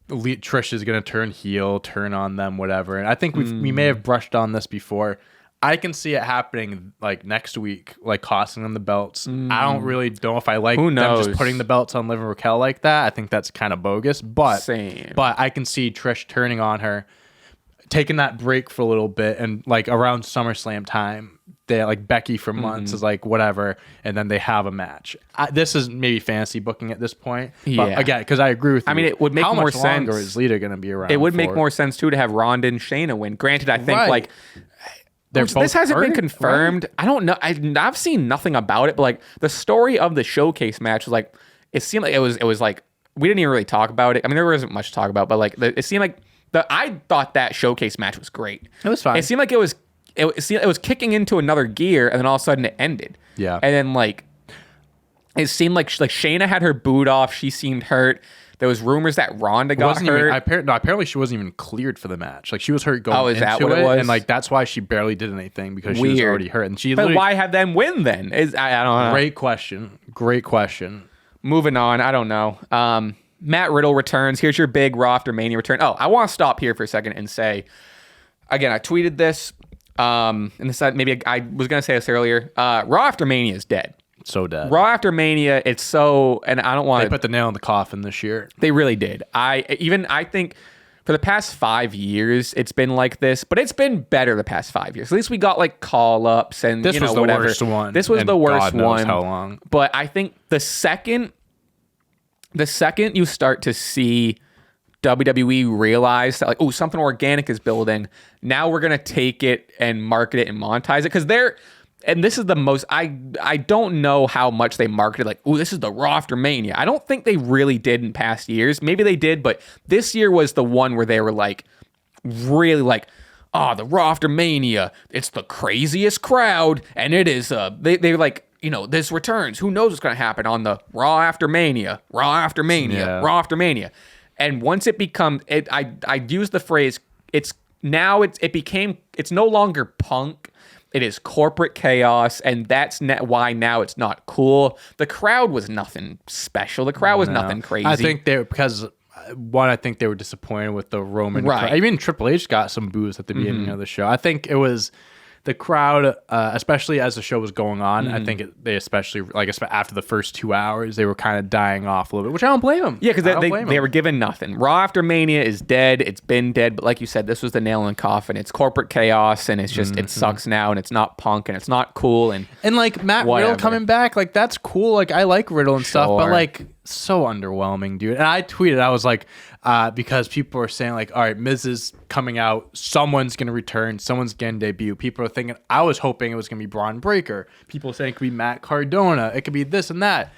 Trish is going to turn heel, turn on them, whatever. And I think we may have brushed on this before. I can see it happening like next week, like costing them the belts. I don't really know if I like them just putting the belts on Liv and Raquel like that. I think that's kind of bogus. But I can see Trish turning on her, taking that break for a little bit, and like around SummerSlam time, they like Becky for months is like whatever, and then they have a match. This is maybe fantasy booking at this point. But again, because I agree with you. I mean, it would make more sense. How much longer is Lita going to be around? It would make more sense too to have Ronda and Shayna win. Granted, I think like. This hasn't been confirmed. Right? I don't know. I've seen nothing about it, but like the story of the showcase match was like, it seemed like it was like, we didn't even really talk about it. I mean, there wasn't much to talk about, but like it seemed like I thought that showcase match was great. It was fine. It seemed like it was kicking into another gear, and then all of a sudden it ended. Yeah. And then like, it seemed like Shayna had her boot off. She seemed hurt. There was rumors that Ronda got hurt. Apparently she wasn't even cleared for the match. Like she was hurt going into that what it was? And like that's why she barely did anything because she was already hurt. And but why have them win then? I don't know. Great question. Moving on. I don't know. Matt Riddle returns. Here's your big Raw After Mania return. Oh, I want to stop here for a second and say, again, I tweeted this. And this maybe I was going to say this earlier. Raw After Mania is dead. So dead. Raw After Mania, it's so, and I don't want to. They put the nail in the coffin this year. They really did. I think for the past 5 years, it's been like this, but it's been better the past 5 years. At least we got like call ups and this was the whatever. worst one. This was the worst God knows one. how long? But I think the second you start to see WWE realize that like, oh, something organic is building, now we're gonna take it and market it and monetize it, because and this is the most, I don't know how much they marketed like, oh, this is the Raw After Mania. I don't think they really did in past years. Maybe they did, but this year was the one where they were like, really like, oh, the Raw After Mania, it's the craziest crowd, and it is, they're like, this returns. Who knows what's going to happen on the Raw After Mania, Raw After Mania, Raw After Mania. And once it becomes, I use the phrase, it's no longer punk. It is corporate chaos, and that's why now it's not cool. The crowd was nothing special. The crowd was nothing crazy. I think I think they were disappointed with the Roman. Right. Even Triple H got some boos at the beginning of the show. I think it was the crowd, especially as the show was going on. I think they especially, like after the first 2 hours, they were kind of dying off a little bit, which I don't blame them. Yeah, because they were given nothing. Raw After Mania is dead. It's been dead. But like you said, this was the nail in the coffin. It's corporate chaos, and it's just it sucks now, and it's not punk, and it's not cool, and like Matt Riddle coming back, like that's cool. Like I like Riddle and stuff, but like so underwhelming, dude. And I tweeted, I was like, because people were saying like, all right, Miz is coming out, someone's gonna return, someone's gonna debut. People are thinking, I was hoping it was gonna be Braun Breaker. People saying it could be Matt Cardona, it could be this and that.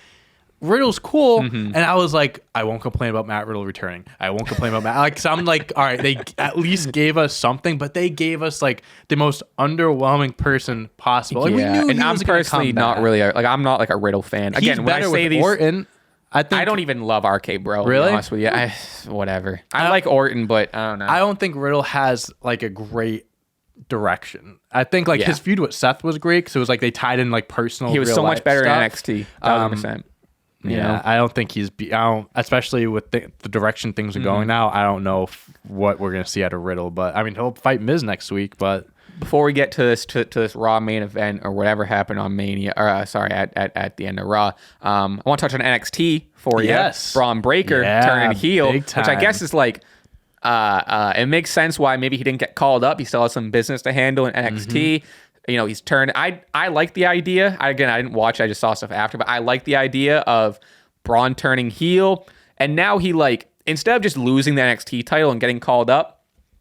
Riddle's cool, and I was like, I won't complain about Matt Riddle returning. I won't complain about Matt. Like, so I'm like, all right, they at least gave us something, but they gave us like the most underwhelming person possible. Like, we knew and I'm personally not really I'm not like a Riddle fan. Again, when I say these, Orton, I don't even love RK Bro. Really? To be honest with you, whatever. I like Orton, but I don't know. I don't think Riddle has like a great direction. I think like his feud with Seth was great because it was like they tied in like personal. He was so much better stuff. in NXT. 1,000%. Yeah, I don't think especially with the direction things are going now. I don't know what we're gonna see out of Riddle, but I mean he'll fight Miz next week. But before we get to this Raw main event or whatever happened on Mania, or at the end of Raw, I want to touch on NXT for you. Yes, Braun Breaker turning heel, which I guess is like, it makes sense why maybe he didn't get called up. He still has some business to handle in NXT. He's turned. I like the idea. I didn't watch. I just saw stuff after, but I like the idea of Braun turning heel, and now he like, instead of just losing the NXT title and getting called up,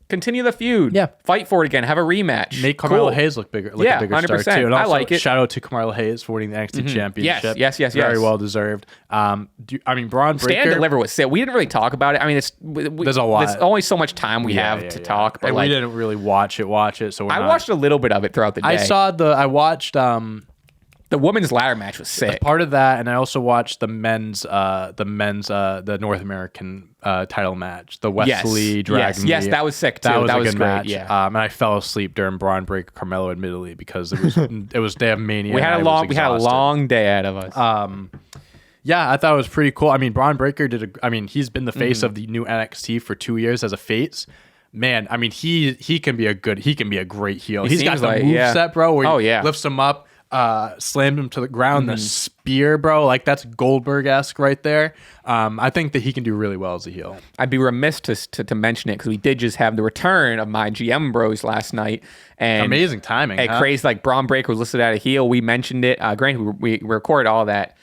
continue the feud. Yeah. Fight for it again. Have a rematch. Make Carmelo Hayes look bigger. Like a bigger 100%. Star too. And also, I like it. Shout out to Carmelo Hayes for winning the NXT championship. Yes. Very well deserved. Braun Breaker. Stand Deliver was sick. We didn't really talk about it. I mean, there's a lot. There's only so much time we have to talk. But and we didn't really watch it. So I watched a little bit of it throughout the day. I watched the women's ladder match was sick. Part of that, and I also watched the men's the North American title match, the Wesley Dragon. Yes, that was sick too. That was a good good great. match. Yeah. And I fell asleep during Braun Breaker Carmelo, admittedly, because it was Day of Mania. We had a long day ahead of us. Yeah, I thought it was pretty cool. I mean, Braun Breaker he's been the face of the new NXT for 2 years as a face. Man, I mean, he can be a great heel. He's got the moveset, bro, where he lifts him up, slammed him to the ground, the spear, bro. Like, that's Goldberg-esque right there. I think that he can do really well as a heel. I'd be remiss to mention it because we did just have the return of my GM bros last night. And amazing timing. Crazy, like Braun Breaker was listed at a heel. We mentioned it. Granted, we recorded all that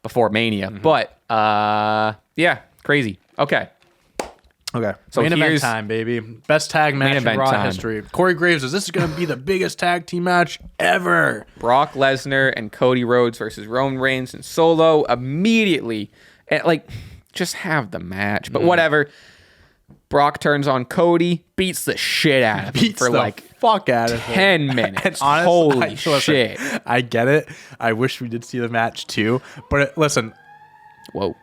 before Mania. But, crazy. Okay. So main event time, baby. Best tag match in Raw history. Corey Graves says this is going to be the biggest tag team match ever. Brock Lesnar and Cody Rhodes versus Roman Reigns and Solo immediately. Just have the match. But whatever. Brock turns on Cody, beats the shit out of him for fuck out of 10 minutes. And honestly, holy shit. I get it. I wish we did see the match too. But listen. Whoa.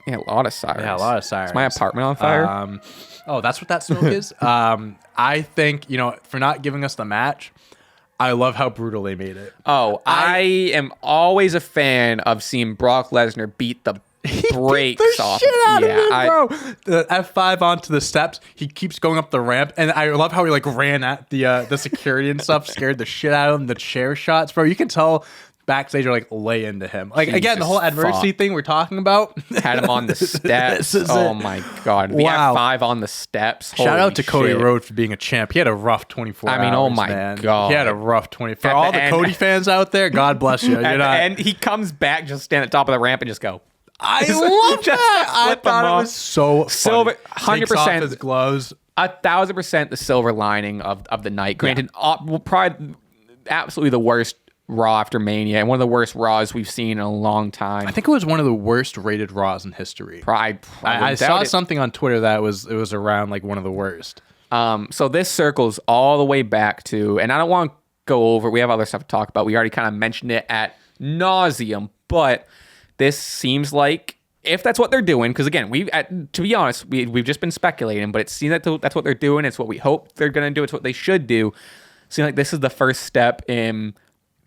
Yeah, a lot of sirens. Is my apartment on fire? That's what that smoke is? I think, for not giving us the match, I love how brutal they made it. Oh, I am always a fan of seeing Brock Lesnar beat the brakes off. Shit out of him, bro. The F5 onto the steps. He keeps going up the ramp, and I love how he ran at the security and stuff, scared the shit out of him. The chair shots, bro. You can tell backstage or like lay into him. Like again, the whole adversity thing we're talking about. Had him on the steps. Oh my God. The F5 on the steps. Shout out to Cody Rhodes for being a champ. He had a rough 24 hours. I mean, oh my God. He had a rough 24. For all the Cody fans out there, God bless you. And he comes back, just stand at the top of the ramp and just go. I love that. I thought it was so Silver, 100%. His gloves. 1,000% the silver lining of the night. Granted, probably absolutely the worst Raw after Mania and one of the worst Raws we've seen in a long time. I think it was one of the worst rated Raws in history. I saw something on Twitter that it was around like one of the worst. So this circles all the way back to, and I don't want to go over. We have other stuff to talk about. We already kind of mentioned it at nauseum, but this seems like if that's what they're doing, because again, to be honest, we've just been speculating, but it seems that that's what they're doing. It's what we hope they're going to do. It's what they should do. It seems like this is the first step in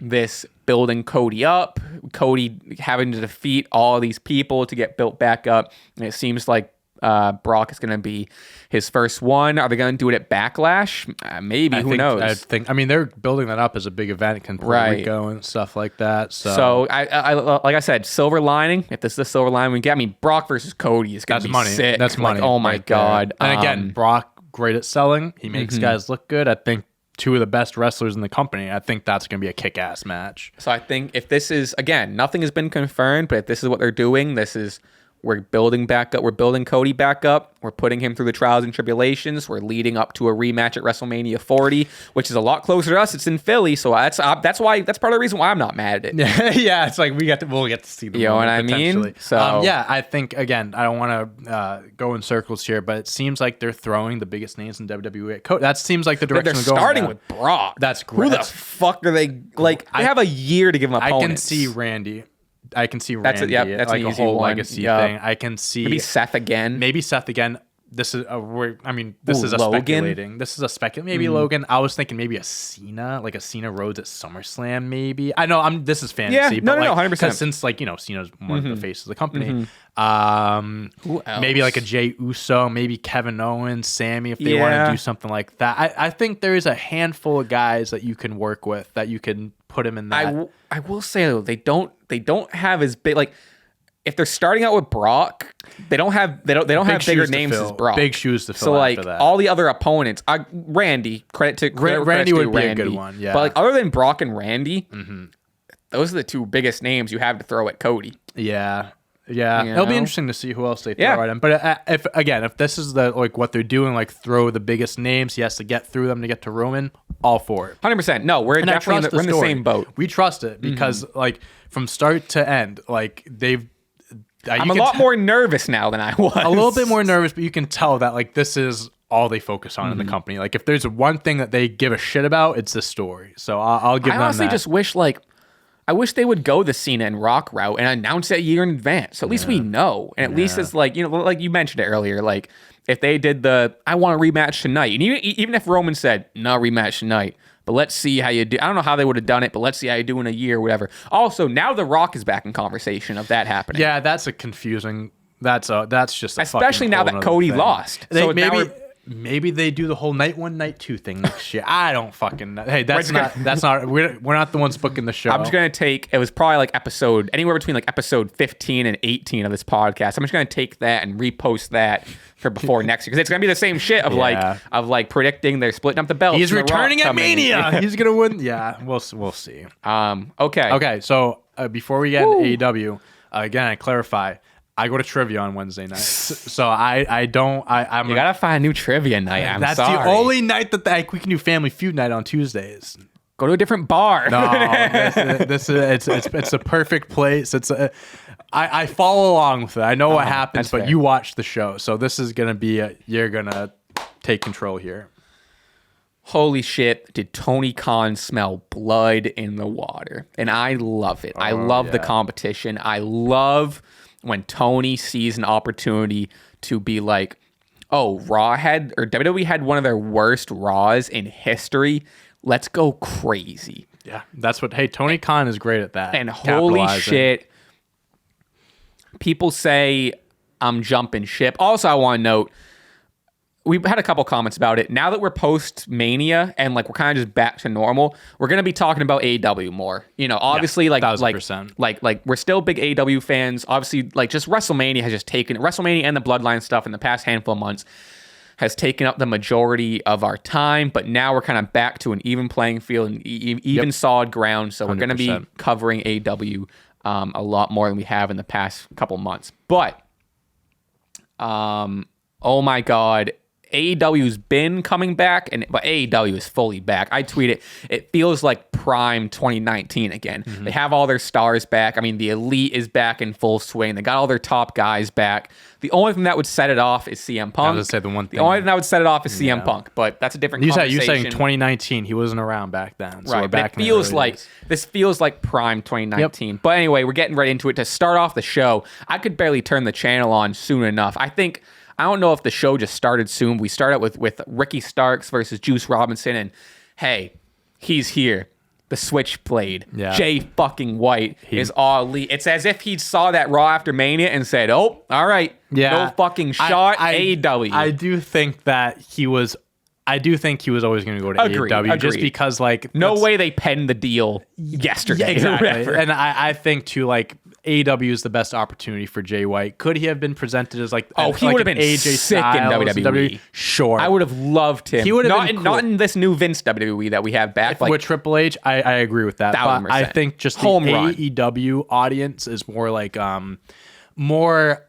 this building Cody up, Cody having to defeat all these people to get built back up. And it seems like Brock is going to be his first one. Are they going to do it at Backlash? Maybe. Who knows? I mean, they're building that up as a big event in Puerto Rico and stuff like that. So I like I said, silver lining. If this is the silver lining we get, I mean, Brock versus Cody is going to be money. sick. That's money. Oh my God. And again, Brock, great at selling. He makes guys look good. I think two of the best wrestlers in the company. I think that's going to be a kick-ass match. So I think if this is, again, nothing has been confirmed, but if this is what they're doing, we're building back up. We're building Cody back up. We're putting him through the trials and tribulations. We're leading up to a rematch at WrestleMania 40, which is a lot closer to us. It's in Philly, so that's part of the reason why I'm not mad at it. Yeah, it's like we'll get to see them. You know what I mean? So yeah, I think again, I don't want to go in circles here, but it seems like they're throwing the biggest names in WWE. That seems like the direction they're they're going. Starting with Brock. That's great. Who the fuck are they? Like they have a year to give them opponents. I can see Randy. That's like an a easy whole one. legacy thing. I can see maybe Seth again. This is a speculating. This is a Maybe Logan. I was thinking maybe a Cena, like a Cena Rhodes at SummerSlam. Maybe I know. This is fantasy. Yeah, no, 100%. Because since Cena's one of the faces of the company. Who else? Maybe like a Jey Uso. Maybe Kevin Owens, Sami, if they want to do something like that. I think there is a handful of guys that you can work with that you can put him in that. I will say though, they don't have as big like. If they're starting out with Brock, they don't have bigger names as Brock. Big shoes to fill. So like after that. all the other opponents, Randy, Randy would be a good one. Yeah, but like other than Brock and Randy, those are the two biggest names you have to throw at Cody. Yeah. It'll be interesting to see who else they throw at him. But if this is what they're doing, like throw the biggest names, he has to get through them to get to Roman. All for it. 100%. No, we're definitely in the same boat. We trust it because from start to end, they've. I'm a lot more nervous now than I was. A little bit more nervous, but you can tell that this is all they focus on in the company. Like if there's one thing that they give a shit about, it's the story. So I'll give them that. I honestly just wish I wish they would go the Cena and Rock route and announce it a year in advance. So at least we know. And at least it's like you mentioned it earlier, like if they did I want a rematch tonight. And even if Roman said, no rematch tonight, but let's see how you do. I don't know how they would have done it, but let's see how you do in a year or whatever. Also, now The Rock is back in conversation of that happening. Yeah, that's a confusing. That's just a especially now that Cody lost. So maybe they do the whole night 1, night 2 thing next year. I don't fucking know. Hey, that's not. We're not the ones booking the show. I'm just gonna take. It was probably anywhere between episode 15 and 18 of this podcast. I'm just gonna take that and repost that for before next year because it's gonna be the same shit of predicting they're splitting up the belts. He's returning at Mania. He's gonna win. Yeah, we'll see. Okay. So before we get into AEW, again, I clarify. I go to trivia on Wednesday night, so I'm. You gotta find a new trivia night. That's the only night that we can do Family Feud night on Tuesdays. Go to a different bar. No, it's a perfect place. I follow along with it. I know what happens, but you watch the show, so this is gonna be you're gonna take control here. Holy shit, did Tony Khan smell blood in the water? And I love it. I love the competition. I love when Tony sees an opportunity to be like, oh, WWE had one of their worst Raws in history. Let's go crazy. Yeah, that's Tony Khan is great at that. And holy shit, people say I'm jumping ship. Also, I want to note, we had a couple comments about it. Now that we're post Mania and like we're kind of just back to normal, we're gonna be talking about AEW more. You know, obviously, 1000%. like we're still big AEW fans. Obviously, like just WrestleMania has just taken WrestleMania and the Bloodline stuff in the past handful of months has taken up the majority of our time. But now we're kind of back to an even playing field and even solid ground. So we're gonna be covering AEW a lot more than we have in the past couple months. But oh my God. AEW's been coming back, but AEW is fully back. I tweeted, it feels like prime 2019 again. They have all their stars back. I mean, the Elite is back in full swing. They got all their top guys back. The only thing that would set it off is CM Punk. I was gonna say the one thing. The only thing that would set it off is CM Punk, but that's a different conversation. You're saying 2019. He wasn't around back then. So right. We're back This feels like prime 2019. Yep. But anyway, we're getting right into it. To start off the show, I could barely turn the channel on soon enough. I don't know if the show just started soon. We start out with Ricky Starks versus Juice Robinson, and hey, he's here. The Switchblade. Yeah. Jay fucking White is all elite. It's as if he saw that Raw After Mania and said, "Oh, all right, no fucking shot." AEW. I do think he was always going to go to AEW just because, like, no way they penned the deal yesterday. Yeah, exactly. And I think too, like, AEW is the best opportunity for Jay White. Could he have been presented as like he would have been AJ sick Styles in WWE? Sure, I would have loved him. He would have been not in this new Vince WWE that we have back. With Triple H, I agree with that. 1000%. But I think just the AEW audience is more like more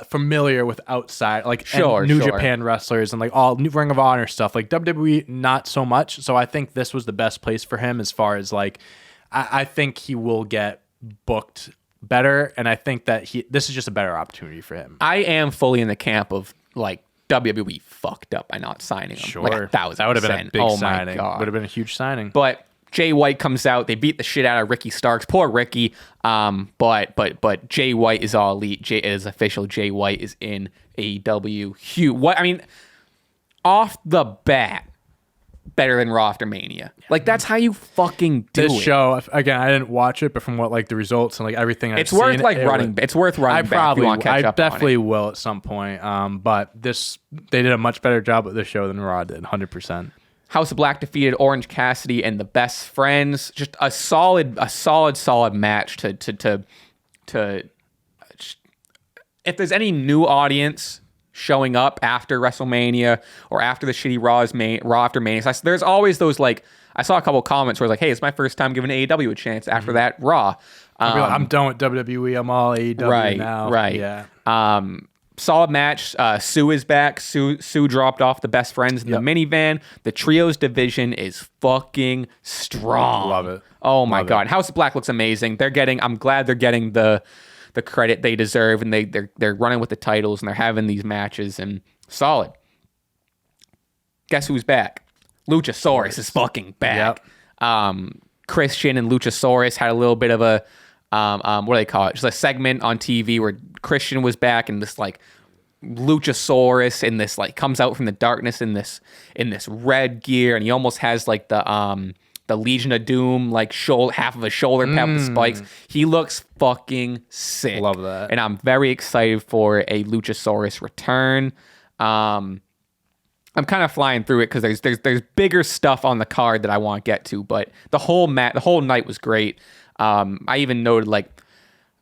familiar with outside, like New Japan wrestlers and like all new Ring of Honor stuff. Like WWE, not so much. So I think this was the best place for him as far as like, I think he will get booked better, and I think that this is just a better opportunity for him. I am fully in the camp of like WWE fucked up by not signing him. Sure, like 1000%. That would have been a big signing. My God. Would have been a huge signing. But Jay White comes out. They beat the shit out of Ricky Starks. Poor Ricky. But Jay White is all elite. It is official. Jay White is in AEW. Huge. What I mean, off the bat, better than Raw After Mania. Like, that's how you fucking do it. This show, again, I didn't watch it, but from what like the results and like everything I've seen, it's worth running. I definitely will at some point. But they did a much better job with this show than Raw did, 100%. House of Black defeated Orange Cassidy and the Best Friends. Just a solid match to if there's any new audience showing up after WrestleMania or after the shitty Raw After Mania. So there's always those, like, I saw a couple comments where it's like, hey, it's my first time giving AEW a chance after that Raw. I'm done with WWE. I'm all AEW now. Right. Yeah. Solid match. Sue is back. Sue dropped off the Best Friends in the minivan. The Trios division is fucking strong. Love it. Oh my God. House of Black looks amazing. I'm glad they're getting the credit they deserve, and they're running with the titles, and they're having these matches, and solid. Guess who's back? Luchasaurus is fucking back. Yep. Christian and Luchasaurus had a little bit of a what do they call it? Just a segment on TV where Christian was back, and this like Luchasaurus in this like comes out from the darkness in this red gear, and he almost has like the Legion of Doom, like half of a shoulder pad with the spikes. He looks fucking sick. Love that. And I'm very excited for a Luchasaurus return. I'm kind of flying through it because there's bigger stuff on the card that I want to get to, but the whole night was great. I even noted like,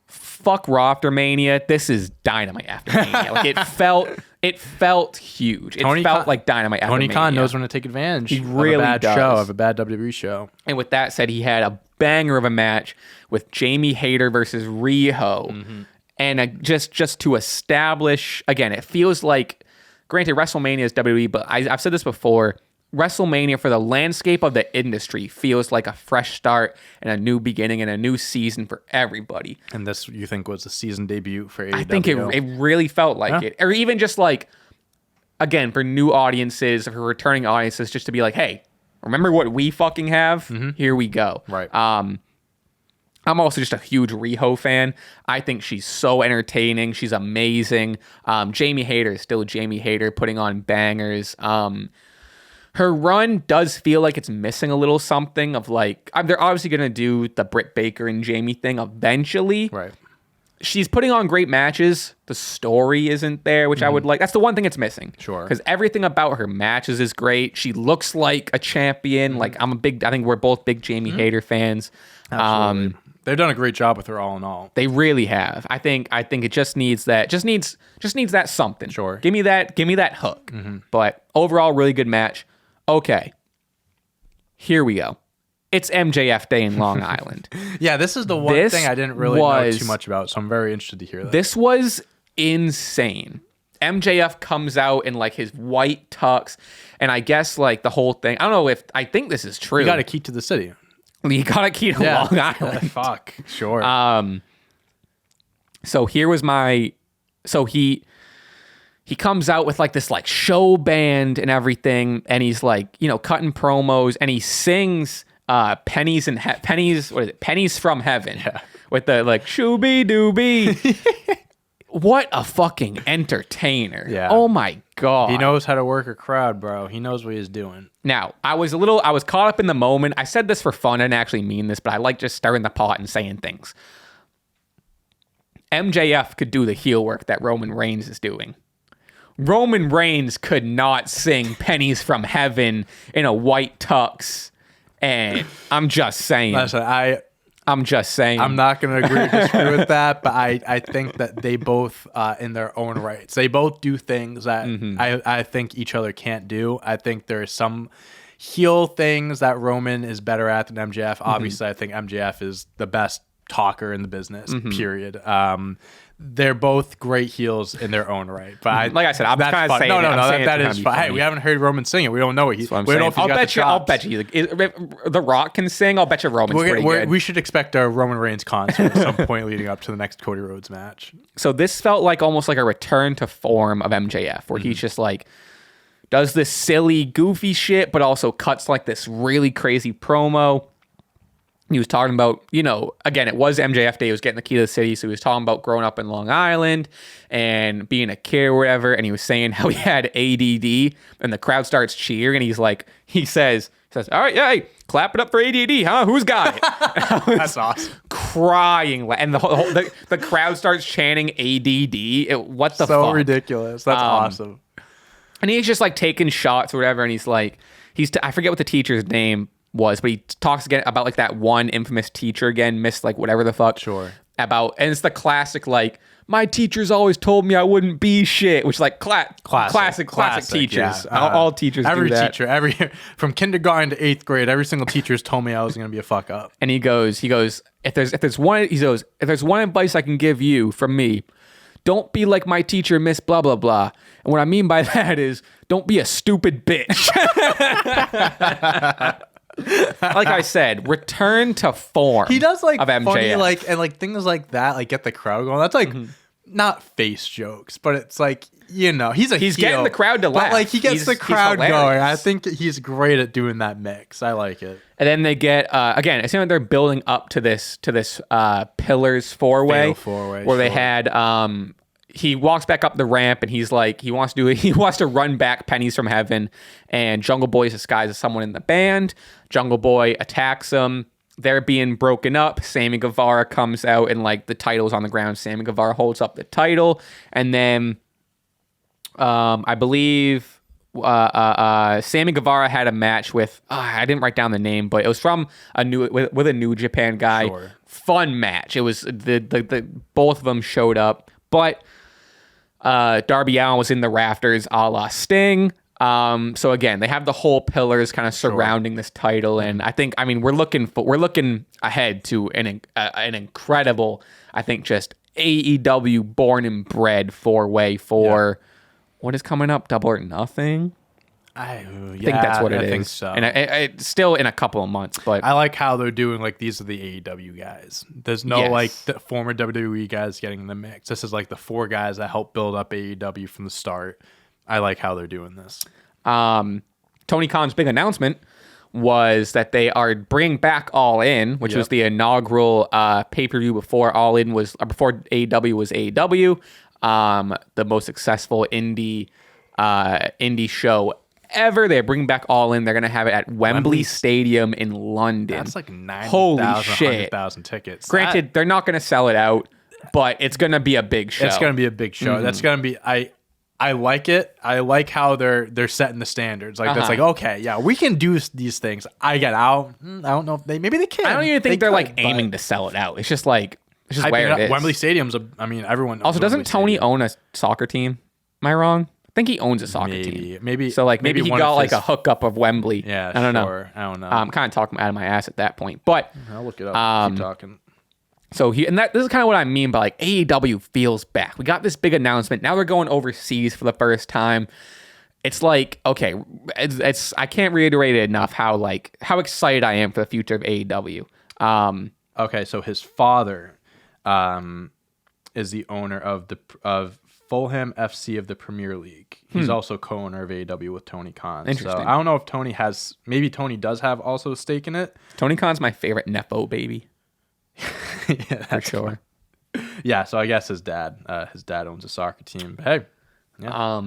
fuck Raw After Mania. This is Dynamite After Mania. Like it felt huge. It felt like Dynamite After Mania. Tony Khan knows when to take advantage. He really of a bad WWE show. And with that said, he had a banger of a match with Jamie Hayter versus Riho. And just to establish, again, it feels like, granted, WrestleMania is WWE, but I've said this before, WrestleMania for the landscape of the industry feels like a fresh start and a new beginning and a new season for everybody. And this, you think, was a season debut for AEW? I think it really felt like it. Or even just like, again, for new audiences, for returning audiences, just to be like, hey, remember what we fucking have? Here we go. Right. I'm also just a huge Riho fan. I think she's so entertaining. She's amazing. Jamie Hayter is still Jamie Hayter, putting on bangers. Her run does feel like it's missing a little something of like, they're obviously going to do the Britt Baker and Jamie thing eventually. Right. she's putting on great matches. The story isn't there, which I would like. That's the one thing it's missing. Sure. Because everything about her matches is great. She looks like a champion. Like I think we're both big Jamie Hayter fans. Absolutely. They've done a great job with her all in all. They really have. I think it just needs that. Just needs that something. Sure. Give me that hook. But overall, really good match. Okay. Here we go. It's MJF Day in Long Island. Yeah, this is the one thing I didn't really know too much about, so I'm very interested to hear that. This was insane. MJF comes out in like his white tux, and I guess like the whole thing. I don't know if I think this is true. You got a key to the city. You got a key to Long Island. Fuck. Sure. So here was my. So he comes out with like this like show band and everything, and he's like cutting promos, and he sings pennies what is it? Pennies from Heaven. Yeah. With the like shooby dooby. What a fucking entertainer. Yeah. Oh my God. He knows how to work a crowd, bro. He knows what he's doing. Now, I was caught up in the moment. I said this for fun. I didn't actually mean this, but I like just stirring the pot and saying things. MJF could do the heel work that Roman Reigns is doing. Roman Reigns could not sing Pennies from Heaven in a white tux. And I'm just saying. Listen, I'm just saying. I'm not going to agree or disagree with that, but I think that they both, in their own rights, they both do things that I think each other can't do. I think there's some heel things that Roman is better at than MJF. Obviously, I think MJF is the best talker in the business, period. They're both great heels in their own right. But like I said, I'm kind of saying that is fine. Hey, we haven't heard Roman sing it. We don't know what he's. We don't know if I'll bet you. If The Rock can sing. I'll bet you Roman's pretty good. We should expect a Roman Reigns concert at some point leading up to the next Cody Rhodes match. So this felt like almost like a return to form of MJF, where he's just like does this silly, goofy shit, but also cuts like this really crazy promo. He was talking about, again, it was MJF Day. He was getting the key to the city. So he was talking about growing up in Long Island and being a kid or whatever. And he was saying how he had ADD, and the crowd starts cheering. And he says, all right, yeah, hey, clap it up for ADD, huh? Who's got it? That's awesome. Crying. And the crowd starts chanting ADD. What the fuck? So ridiculous. That's awesome. And he's just like taking shots or whatever. And he's like, I forget what the teacher's name was, but he talks again about like that one infamous teacher again, Miss like whatever the fuck. Sure. And it's the classic like, my teachers always told me I wouldn't be shit, which is like classic teachers. Yeah. All teachers every do that. Teacher, from kindergarten to 8th grade, every single teacher's told me I was going to be a fuck up. And he goes, if there's one advice I can give you from me, don't be like my teacher, Miss blah blah blah. And what I mean by that is, don't be a stupid bitch. Like I said, return to form. He does like of MJF. Funny, and things like that, like get the crowd going. That's like not face jokes, but it's like he's heel, getting the crowd to laugh. But like he gets the crowd going. I think he's great at doing that mix. I like it. And then they get again. It seems like they're building up to this Pillars four-way where they had. He walks back up the ramp and he's like, he wants to run back Pennies from Heaven, and Jungle Boy is disguised as someone in the band. Jungle Boy attacks him. They're being broken up. Sammy Guevara comes out and like the title's on the ground. Sammy Guevara holds up the title, and then I believe Sammy Guevara had a match with I didn't write down the name, but it was from a New Japan guy. Sure. Fun match. It was the both of them showed up, but Darby Allin was in the rafters a la Sting. So again, they have the whole Pillars kind of surrounding this title, and we're looking ahead to an incredible, I think, just AEW born and bred 4-way for what is coming up, Double or Nothing. I think that's what it is. I think so. And it's still in a couple of months, but I like how they're doing like these are the AEW guys. There's no like the former WWE guys getting in the mix. This is like the 4 guys that helped build up AEW from the start. I like how they're doing this. Tony Khan's big announcement was that they are bringing back All In, which was the inaugural pay-per-view before AEW was AEW, the most successful indie show ever. They're bringing back All In. They're going to have it at Wembley Stadium in London. That's like 90,000, holy shit, 100,000 tickets. Granted, they're not going to sell it out, but it's gonna be a big show. It's gonna be a big show. That's gonna be I like it. I like how they're setting the standards. Like that's like, okay, yeah, we can do these things. I don't know if maybe they can. I don't even think they're like aiming to sell it out. It's just like where it is. Wembley Stadium's everyone knows also, doesn't Wembley Tony Stadium. own a soccer team? Am I wrong? I think he owns a soccer team. Maybe so like maybe he got like a hookup of Wembley. Yeah, I don't know. I don't know. I'm kind of talking out of my ass at that point, but I'll look it up. Keep talking. So this is kind of what I mean by like AEW feels back. We got this big announcement. Now they're going overseas for the first time. It's like, okay, it's I can't reiterate it enough how excited I am for the future of AEW. Okay, so his father is the owner of Fulham FC of the Premier League. He's also co-owner of AEW with Tony Khan. Interesting. So I don't know if Tony does have also a stake in it. Tony Khan's my favorite Nepo baby. Yeah, for sure. Yeah, so I guess his dad owns a soccer team. But hey, yeah.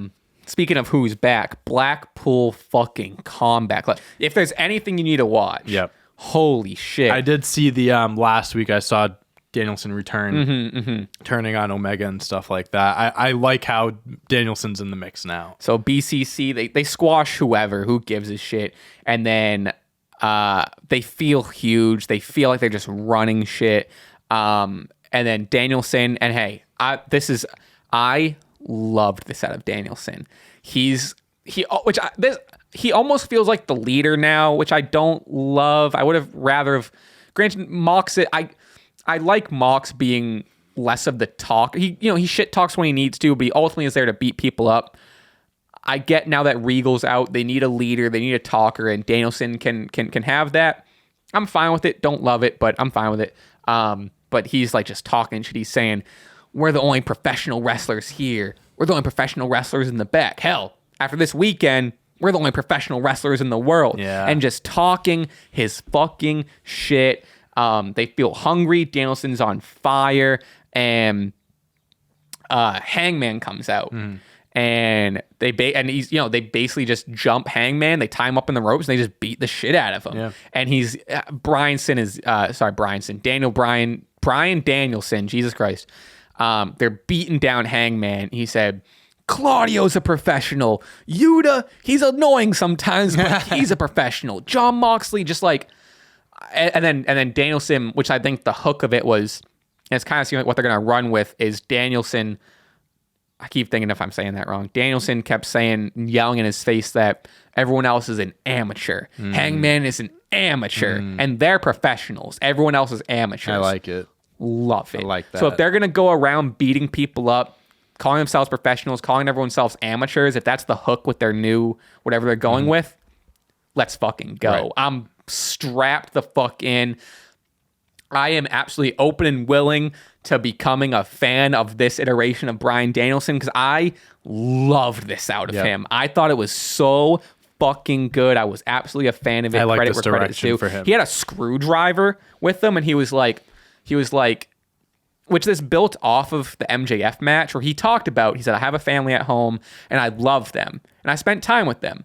Speaking of who's back, Blackpool fucking comeback. Like, if there's anything you need to watch, holy shit! I did see the last week. I saw Danielson return, turning on Omega and stuff like that. I like how Danielson's in the mix now. So BCC, they squash whoever, who gives a shit, and then they feel huge. They feel like they're just running shit. And then Danielson, and hey, I loved this out of Danielson. He almost feels like the leader now, which I don't love. I would have rather have granted Mox it. I like Mox being less of the talk. He shit talks when he needs to, but he ultimately is there to beat people up. I get now that Regal's out, they need a leader, they need a talker, and Danielson can have that. I'm fine with it. Don't love it, but I'm fine with it. But he's like just talking shit. He's saying, we're the only professional wrestlers here. We're the only professional wrestlers in the back. Hell, after this weekend, we're the only professional wrestlers in the world. Yeah. And just talking his fucking shit. They feel hungry. Danielson's on fire. And Hangman comes out. And they basically just jump Hangman. They tie him up in the ropes and they just beat the shit out of him. Yeah. And Brian Danielson, Jesus Christ. They're beating down Hangman. He said, Claudio's a professional. Yuta, he's annoying sometimes, but he's a professional. Jon Moxley, just like, and then Danielson, which I think the hook of it was, and it's kind of seeming like what they're gonna run with is Danielson. I keep thinking if I'm saying that wrong. Danielson kept yelling in his face that everyone else is an amateur. Hangman is an amateur, and they're professionals. Everyone else is amateurs. I like it. Love it. I like that. So if they're going to go around beating people up, calling themselves professionals, calling everyone themselves amateurs, if that's the hook with their new whatever they're going with, let's fucking go. Right. I'm strapped the fuck in. I am absolutely open and willing to becoming a fan of this iteration of Bryan Danielson because I loved this out of him. I thought it was so fucking good. I was absolutely a fan of it. I like credit this where credit's direction due. for him. He had a screwdriver with him, and he was like, which this built off of the MJF match where he talked about, he said, I have a family at home and I love them and I spent time with them.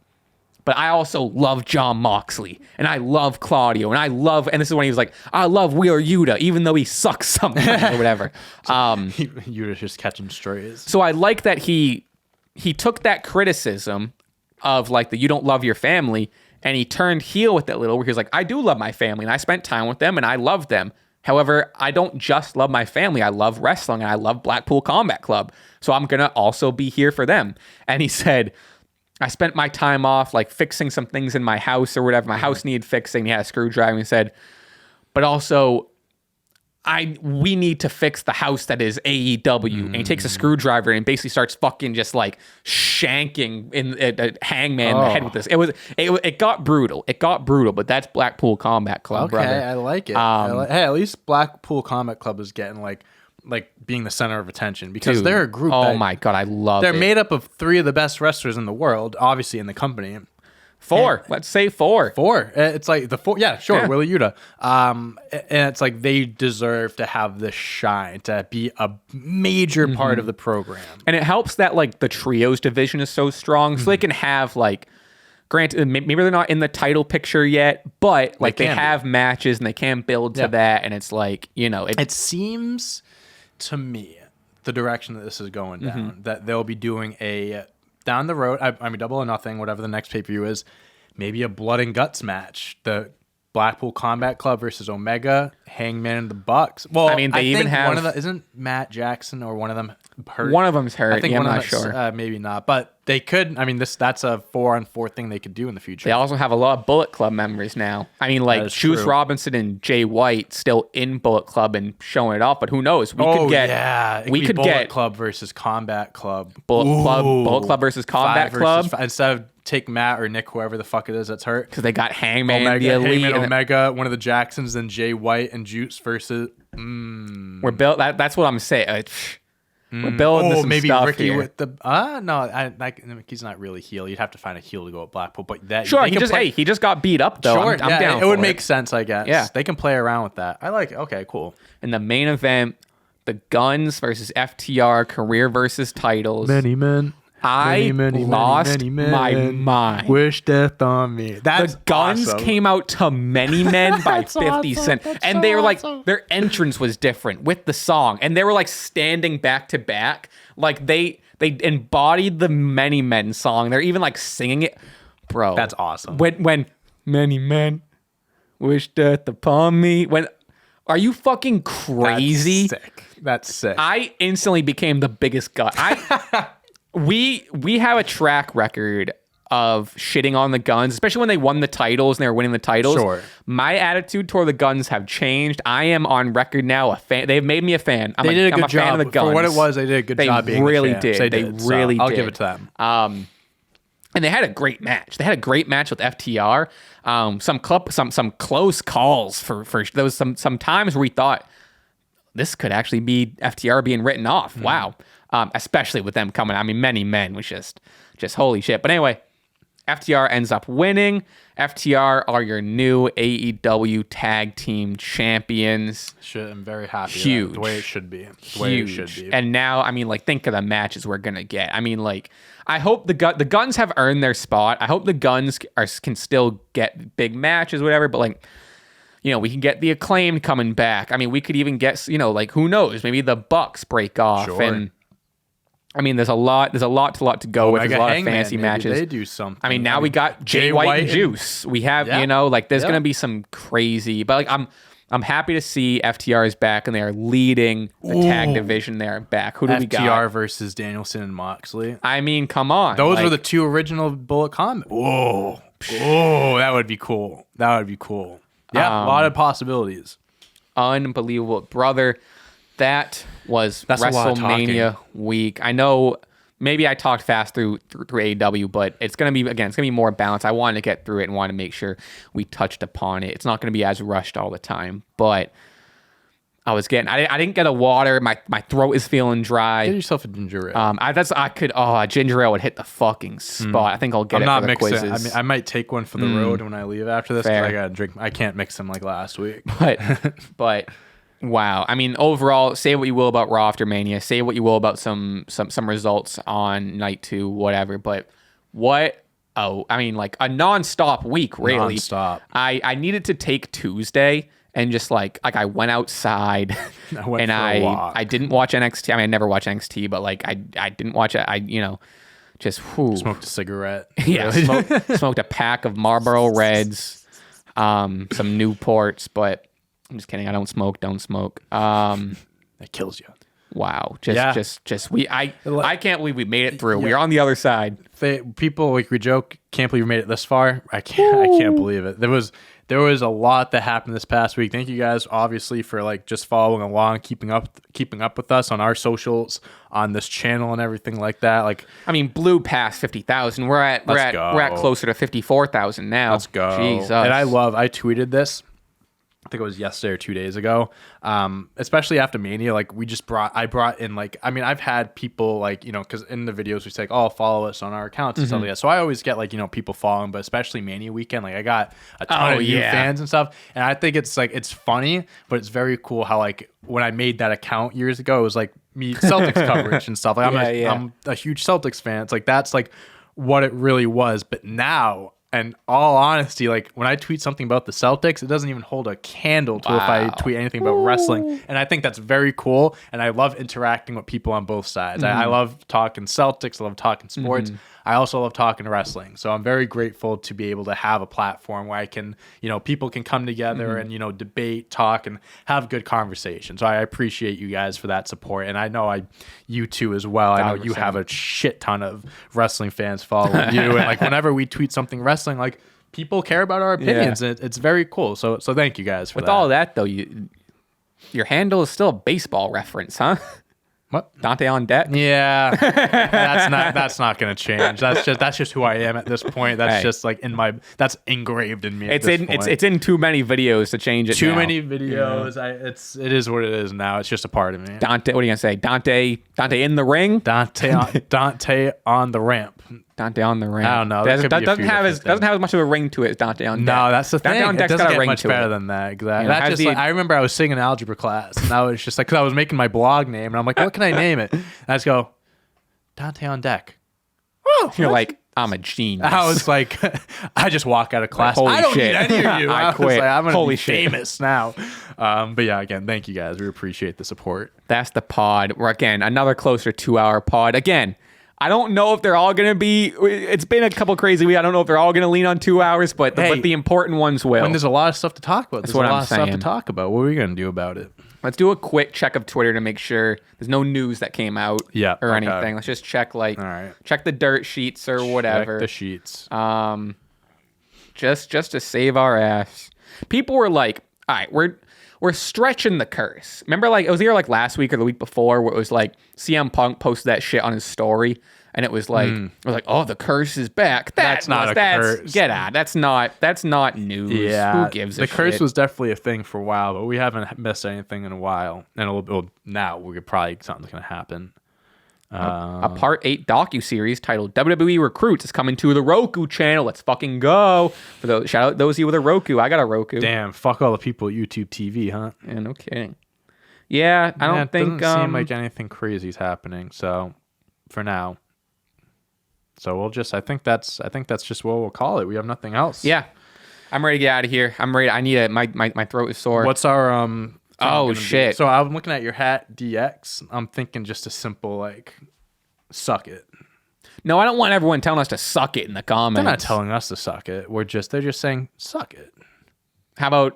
But I also love Jon Moxley and I love Claudio and this is when he was like, I love Wheeler Yuta, even though he sucks sometimes or whatever. Yuta's just catching strays. So I like that he took that criticism of like the you don't love your family and he turned heel with it a little where he was like, I do love my family and I spent time with them and I love them. However, I don't just love my family. I love wrestling and I love Blackpool Combat Club. So I'm going to also be here for them. And he said, I spent my time off like fixing some things in my house or whatever. My house needed fixing. He had a screwdriver and he said, but also we need to fix the house that is AEW. And he takes a screwdriver and basically starts fucking just like shanking Hangman in the head with this. It got brutal. It got brutal, but that's Blackpool Combat Club, Okay, brother. I like it. Hey, at least Blackpool Combat Club is getting like being the center of attention because Dude, they're a group. Oh my God, I love it. They're made up of 3 of the best wrestlers in the world, obviously in the company. 4. Let's say 4. 4. It's like the 4. Yeah, sure. Yeah. Wheeler Yuta. And it's like they deserve to have the shine, to be a major part of the program. And it helps that like the trios division is so strong, so they can have like, granted, maybe they're not in the title picture yet, but like they have matches and they can build to that. And it's like, it seems to me the direction that this is going down, that they'll be doing a down the road. I mean, Double or Nothing, whatever the next pay-per-view is, maybe a blood and guts match. The Blackpool Combat Club versus Omega, Hangman and the Bucks. Well, I mean, they even have one of the, isn't Matt Jackson or one of them hurt? One of them's hurt. I think I'm one not of them, sure. Maybe not, but they could. I mean, that's a 4-on-4 thing they could do in the future. They also have a lot of Bullet Club members now. I mean, like Juice Robinson and Jay White still in Bullet Club and showing it off, but who knows? We could get Bullet Club versus Combat Club. Bullet Club versus Combat Club instead of take Matt or Nick, whoever the fuck it is that's hurt, because they got Hangman, Omega, the Elite, Hangman, Omega, one of the Jacksons, then Jay White and Juice versus. We're built. That's what I'm saying. We're building some maybe stuff Ricky here. with the he's not really heel. You'd have to find a heel to go at Blackpool, but that sure. He just got beat up though. Sure, I'm down. It would make sense, I guess. Yeah, they can play around with that. I like it. Okay, cool. In the main event, the Guns versus FTR, career versus titles. Many men. I lost my mind. Wish death on me. The Guns awesome. came out to Many Men by 50 Cent. And they were like, their entrance was different with the song. And they were like standing back to back. Like they embodied the Many Men song. They're even like singing it. Bro. That's awesome. When Many Men wish death upon me. Are you fucking crazy? That's sick. I instantly became the biggest guy. We have a track record of shitting on the Guns, especially when they won the titles and they were winning the titles. Sure. My attitude toward the Guns have changed. I am on record now a fan. They've made me a fan. They did a good job. Fan of the Guns. For what it was, they did a good job being really the did. They really did. I'll give it to them. And they had a great match. They had a great match with FTR. Some close calls for there was some times where we thought this could actually be FTR being written off. Wow. Especially with them coming. I mean, Many Men was just holy shit. But anyway, FTR ends up winning. FTR are your new AEW Tag Team Champions. I'm very happy. Huge. The way it should be. Huge. And now, I mean, like, think of the matches we're going to get. I mean, like, I hope the Guns have earned their spot. I hope the Guns can still get big matches, whatever. But, like, we can get the Acclaimed coming back. I mean, we could even get, like, who knows? Maybe the Bucks break off. Sure. And I mean, there's a lot to go with. There's a lot of fancy matches. They do something. I mean, now we got Jay White and Juice. We have, there's going to be some crazy, but like, I'm happy to see FTR is back and they are leading the tag division. They're back. Who do we got? FTR versus Danielson and Moxley. I mean, come on. Those were the two original Bullet Combat. Whoa, that would be cool. Yeah, a lot of possibilities. Unbelievable, brother. That's WrestleMania week. I know maybe I talked fast through AEW, but it's gonna be more balanced. I wanted to get through it and wanted to make sure we touched upon it. It's not gonna be as rushed all the time, but I didn't get a water. My throat is feeling dry. Get yourself a ginger ale. A ginger ale would hit the fucking spot. I think I'll get it for the quizzes. I mean, I might take one for the road when I leave after this because I gotta drink. I can't mix them like last week. But wow. I mean, overall, say what you will about Raw After Mania. Say what you will about some results on night 2, whatever. But I mean, like a nonstop week, really. Nonstop. I needed to take Tuesday and just like I went outside I didn't watch NXT. I mean, I never watch NXT, but like I didn't watch it. Just smoked a cigarette. Yeah, smoked a pack of Marlboro Reds, some Newports, but I'm just kidding. I don't smoke. Don't smoke. That kills you. Wow. I can't believe we made it through. Yeah. We're on the other side. People we joke, can't believe we made it this far. I can't believe it. There was a lot that happened this past week. Thank you guys, obviously, for like just following along, keeping up with us on our socials, on this channel, and everything like that. Like, I mean, blew past 50,000. We're at closer to 54,000 now. Let's go. Jesus. And I tweeted this. I think it was yesterday or 2 days ago. Especially after Mania, like I brought in like, I mean, I've had people like, because in the videos we say, oh, follow us on our accounts and stuff like that. So I always get like, people following, but especially Mania weekend, like I got a ton of new fans and stuff. And I think it's like, it's funny, but it's very cool how like when I made that account years ago, it was like me Celtics coverage and stuff. Like I'm a huge Celtics fan. It's like, that's like what it really was. But now And all honesty, like when I tweet something about the Celtics, it doesn't even hold a candle to if I tweet anything about wrestling. And I think that's very cool. And I love interacting with people on both sides. I love talking Celtics. I love talking sports. I also love talking wrestling. So I'm very grateful to be able to have a platform where I can, people can come together and, debate, talk, and have good conversations. So I appreciate you guys for that support. And I know you too as well. I know 100%. you have a shit ton of wrestling fans following you. And like whenever we tweet something wrestling, like people care about our opinions, and it's very cool. So thank you guys for that. With all that though, your handle is still a baseball reference, huh? What? Dante on deck? Yeah, that's not gonna change. That's just who I am at this point. That's just like that's engraved in me. It's in too many videos to change it. Too many videos. Yeah. It is what it is now. It's just a part of me. Dante, what are you gonna say? Dante in the ring? Dante on the ramp. Dante on the ring. I don't know. Doesn't have as much of a ring to it as Dante on deck. No, that's the thing. Dante on it deck's doesn't got a get ring much to better it. than that. Exactly. I remember I was singing algebra class, and I was just like, because I was making my blog name, and I'm like, what can I name it? And I just go, Dante on deck. Oh, you're like, I'm a genius. I was like, I just walk out of class. Holy I don't shit. need any of you. I quit. Like, I'm gonna be shit. famous now. But yeah, again, thank you guys. We appreciate the support. That's the pod. We're again another closer 2-hour pod. Again, I don't know if they're all going to be. It's been a couple crazy weeks. I don't know if they're all going to lean on 2 hours, but the important ones will. When there's a lot of stuff to talk about, That's what I'm saying. Stuff to talk about. What are we going to do about it? Let's do a quick check of Twitter to make sure there's no news that came out or anything. Let's just check check the dirt sheets or whatever. Check the sheets. Just to save our ass. People were like, all right, we're stretching the curse. Remember, like, it was either like last week or the week before where it was like CM Punk posted that shit on his story, and it was like, oh, the curse is back. That's not a curse. Get out. That's not news. Yeah, who gives a shit? The curse was definitely a thing for a while, but we haven't missed anything in a while, and now something's gonna happen. A Part 8 docuseries titled WWE Recruits is coming to the Roku channel. Let's fucking go. For those, shout out those of you with a Roku. I got a Roku. Damn, fuck all the people at YouTube TV, huh? Yeah, no kidding. Yeah, I don't think... It doesn't seem like anything crazy is happening, so for now. So I think that's just what we'll call it. We have nothing else. Yeah. I'm ready to get out of here. I'm ready. I need my throat is sore. What's our... Oh, shit. So I'm looking at your hat, DX. I'm thinking just a simple, like, suck it. No, I don't want everyone telling us to suck it in the comments. They're not telling us to suck it. They're just saying, suck it. How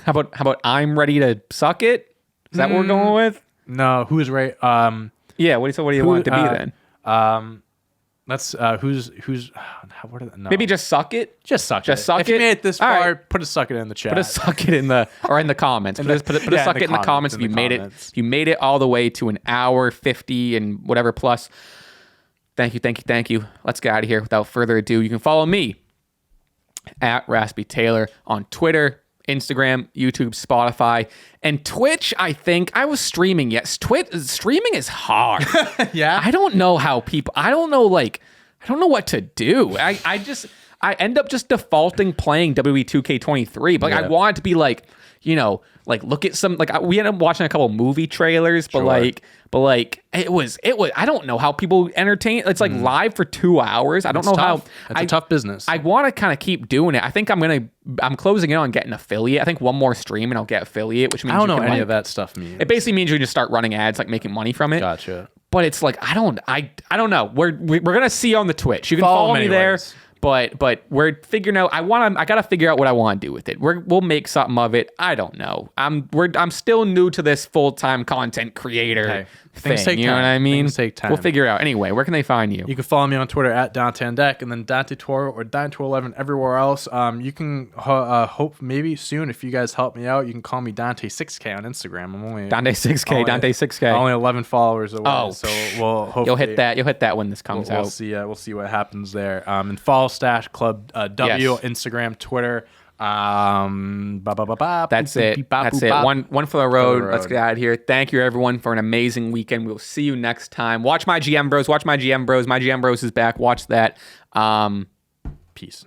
about I'm ready to suck it? Is that what we're going with? No, who's right? Yeah, what do you want it to be then? That's who's no. Maybe just suck it. Just suck it. If you made it this far, right. Put a suck it in the chat. Put a suck it in the comments. Put a suck it in the comments if you made it. If you made it all the way to an hour 50 and whatever plus. Thank you. Let's get out of here without further ado. You can follow me at Raspy Taylor on Twitter, Instagram, YouTube, Spotify, and Twitch. I think I was streaming. Yes, streaming is hard. Yeah. I don't know how people. I don't know what to do. I end up just defaulting playing WWE 2K23, but I want it to be like, look at some, like, we ended up watching a couple movie trailers, but it was I don't know how people entertain. It's like live for 2 hours. I don't know how. It's a tough business. I want to kind of keep doing it. I think I'm closing in on getting affiliate. I think one more stream and I'll get affiliate, which means I don't know any of that stuff means. It basically means you just start running ads, like making money from it. Gotcha. But it's like I don't know. We're gonna see on the Twitch. You can follow me there. But we're figuring out. I gotta figure out what I want to do with it. We'll make something of it. I don't know. I'm still new to this full-time content creator thing. You know what I mean? Things take time. We'll figure it out. Anyway, where can they find you? You can follow me on Twitter at Dante and Deck, and then Dante Toro or Dante11 everywhere else. You can hope maybe soon if you guys help me out, you can call me Dante6K on Instagram. I'm only Dante6K. Only 11 followers away. Oh, so we'll hopefully you'll hit that. You'll hit that when this comes out. We'll see what happens there. And follow Stache Club W, Instagram, Twitter. That's it. One for the road. Let's get out of here. Thank you everyone for an amazing weekend. We'll see you next time. Watch my GM Bros. My GM Bros is back. Watch that. Peace.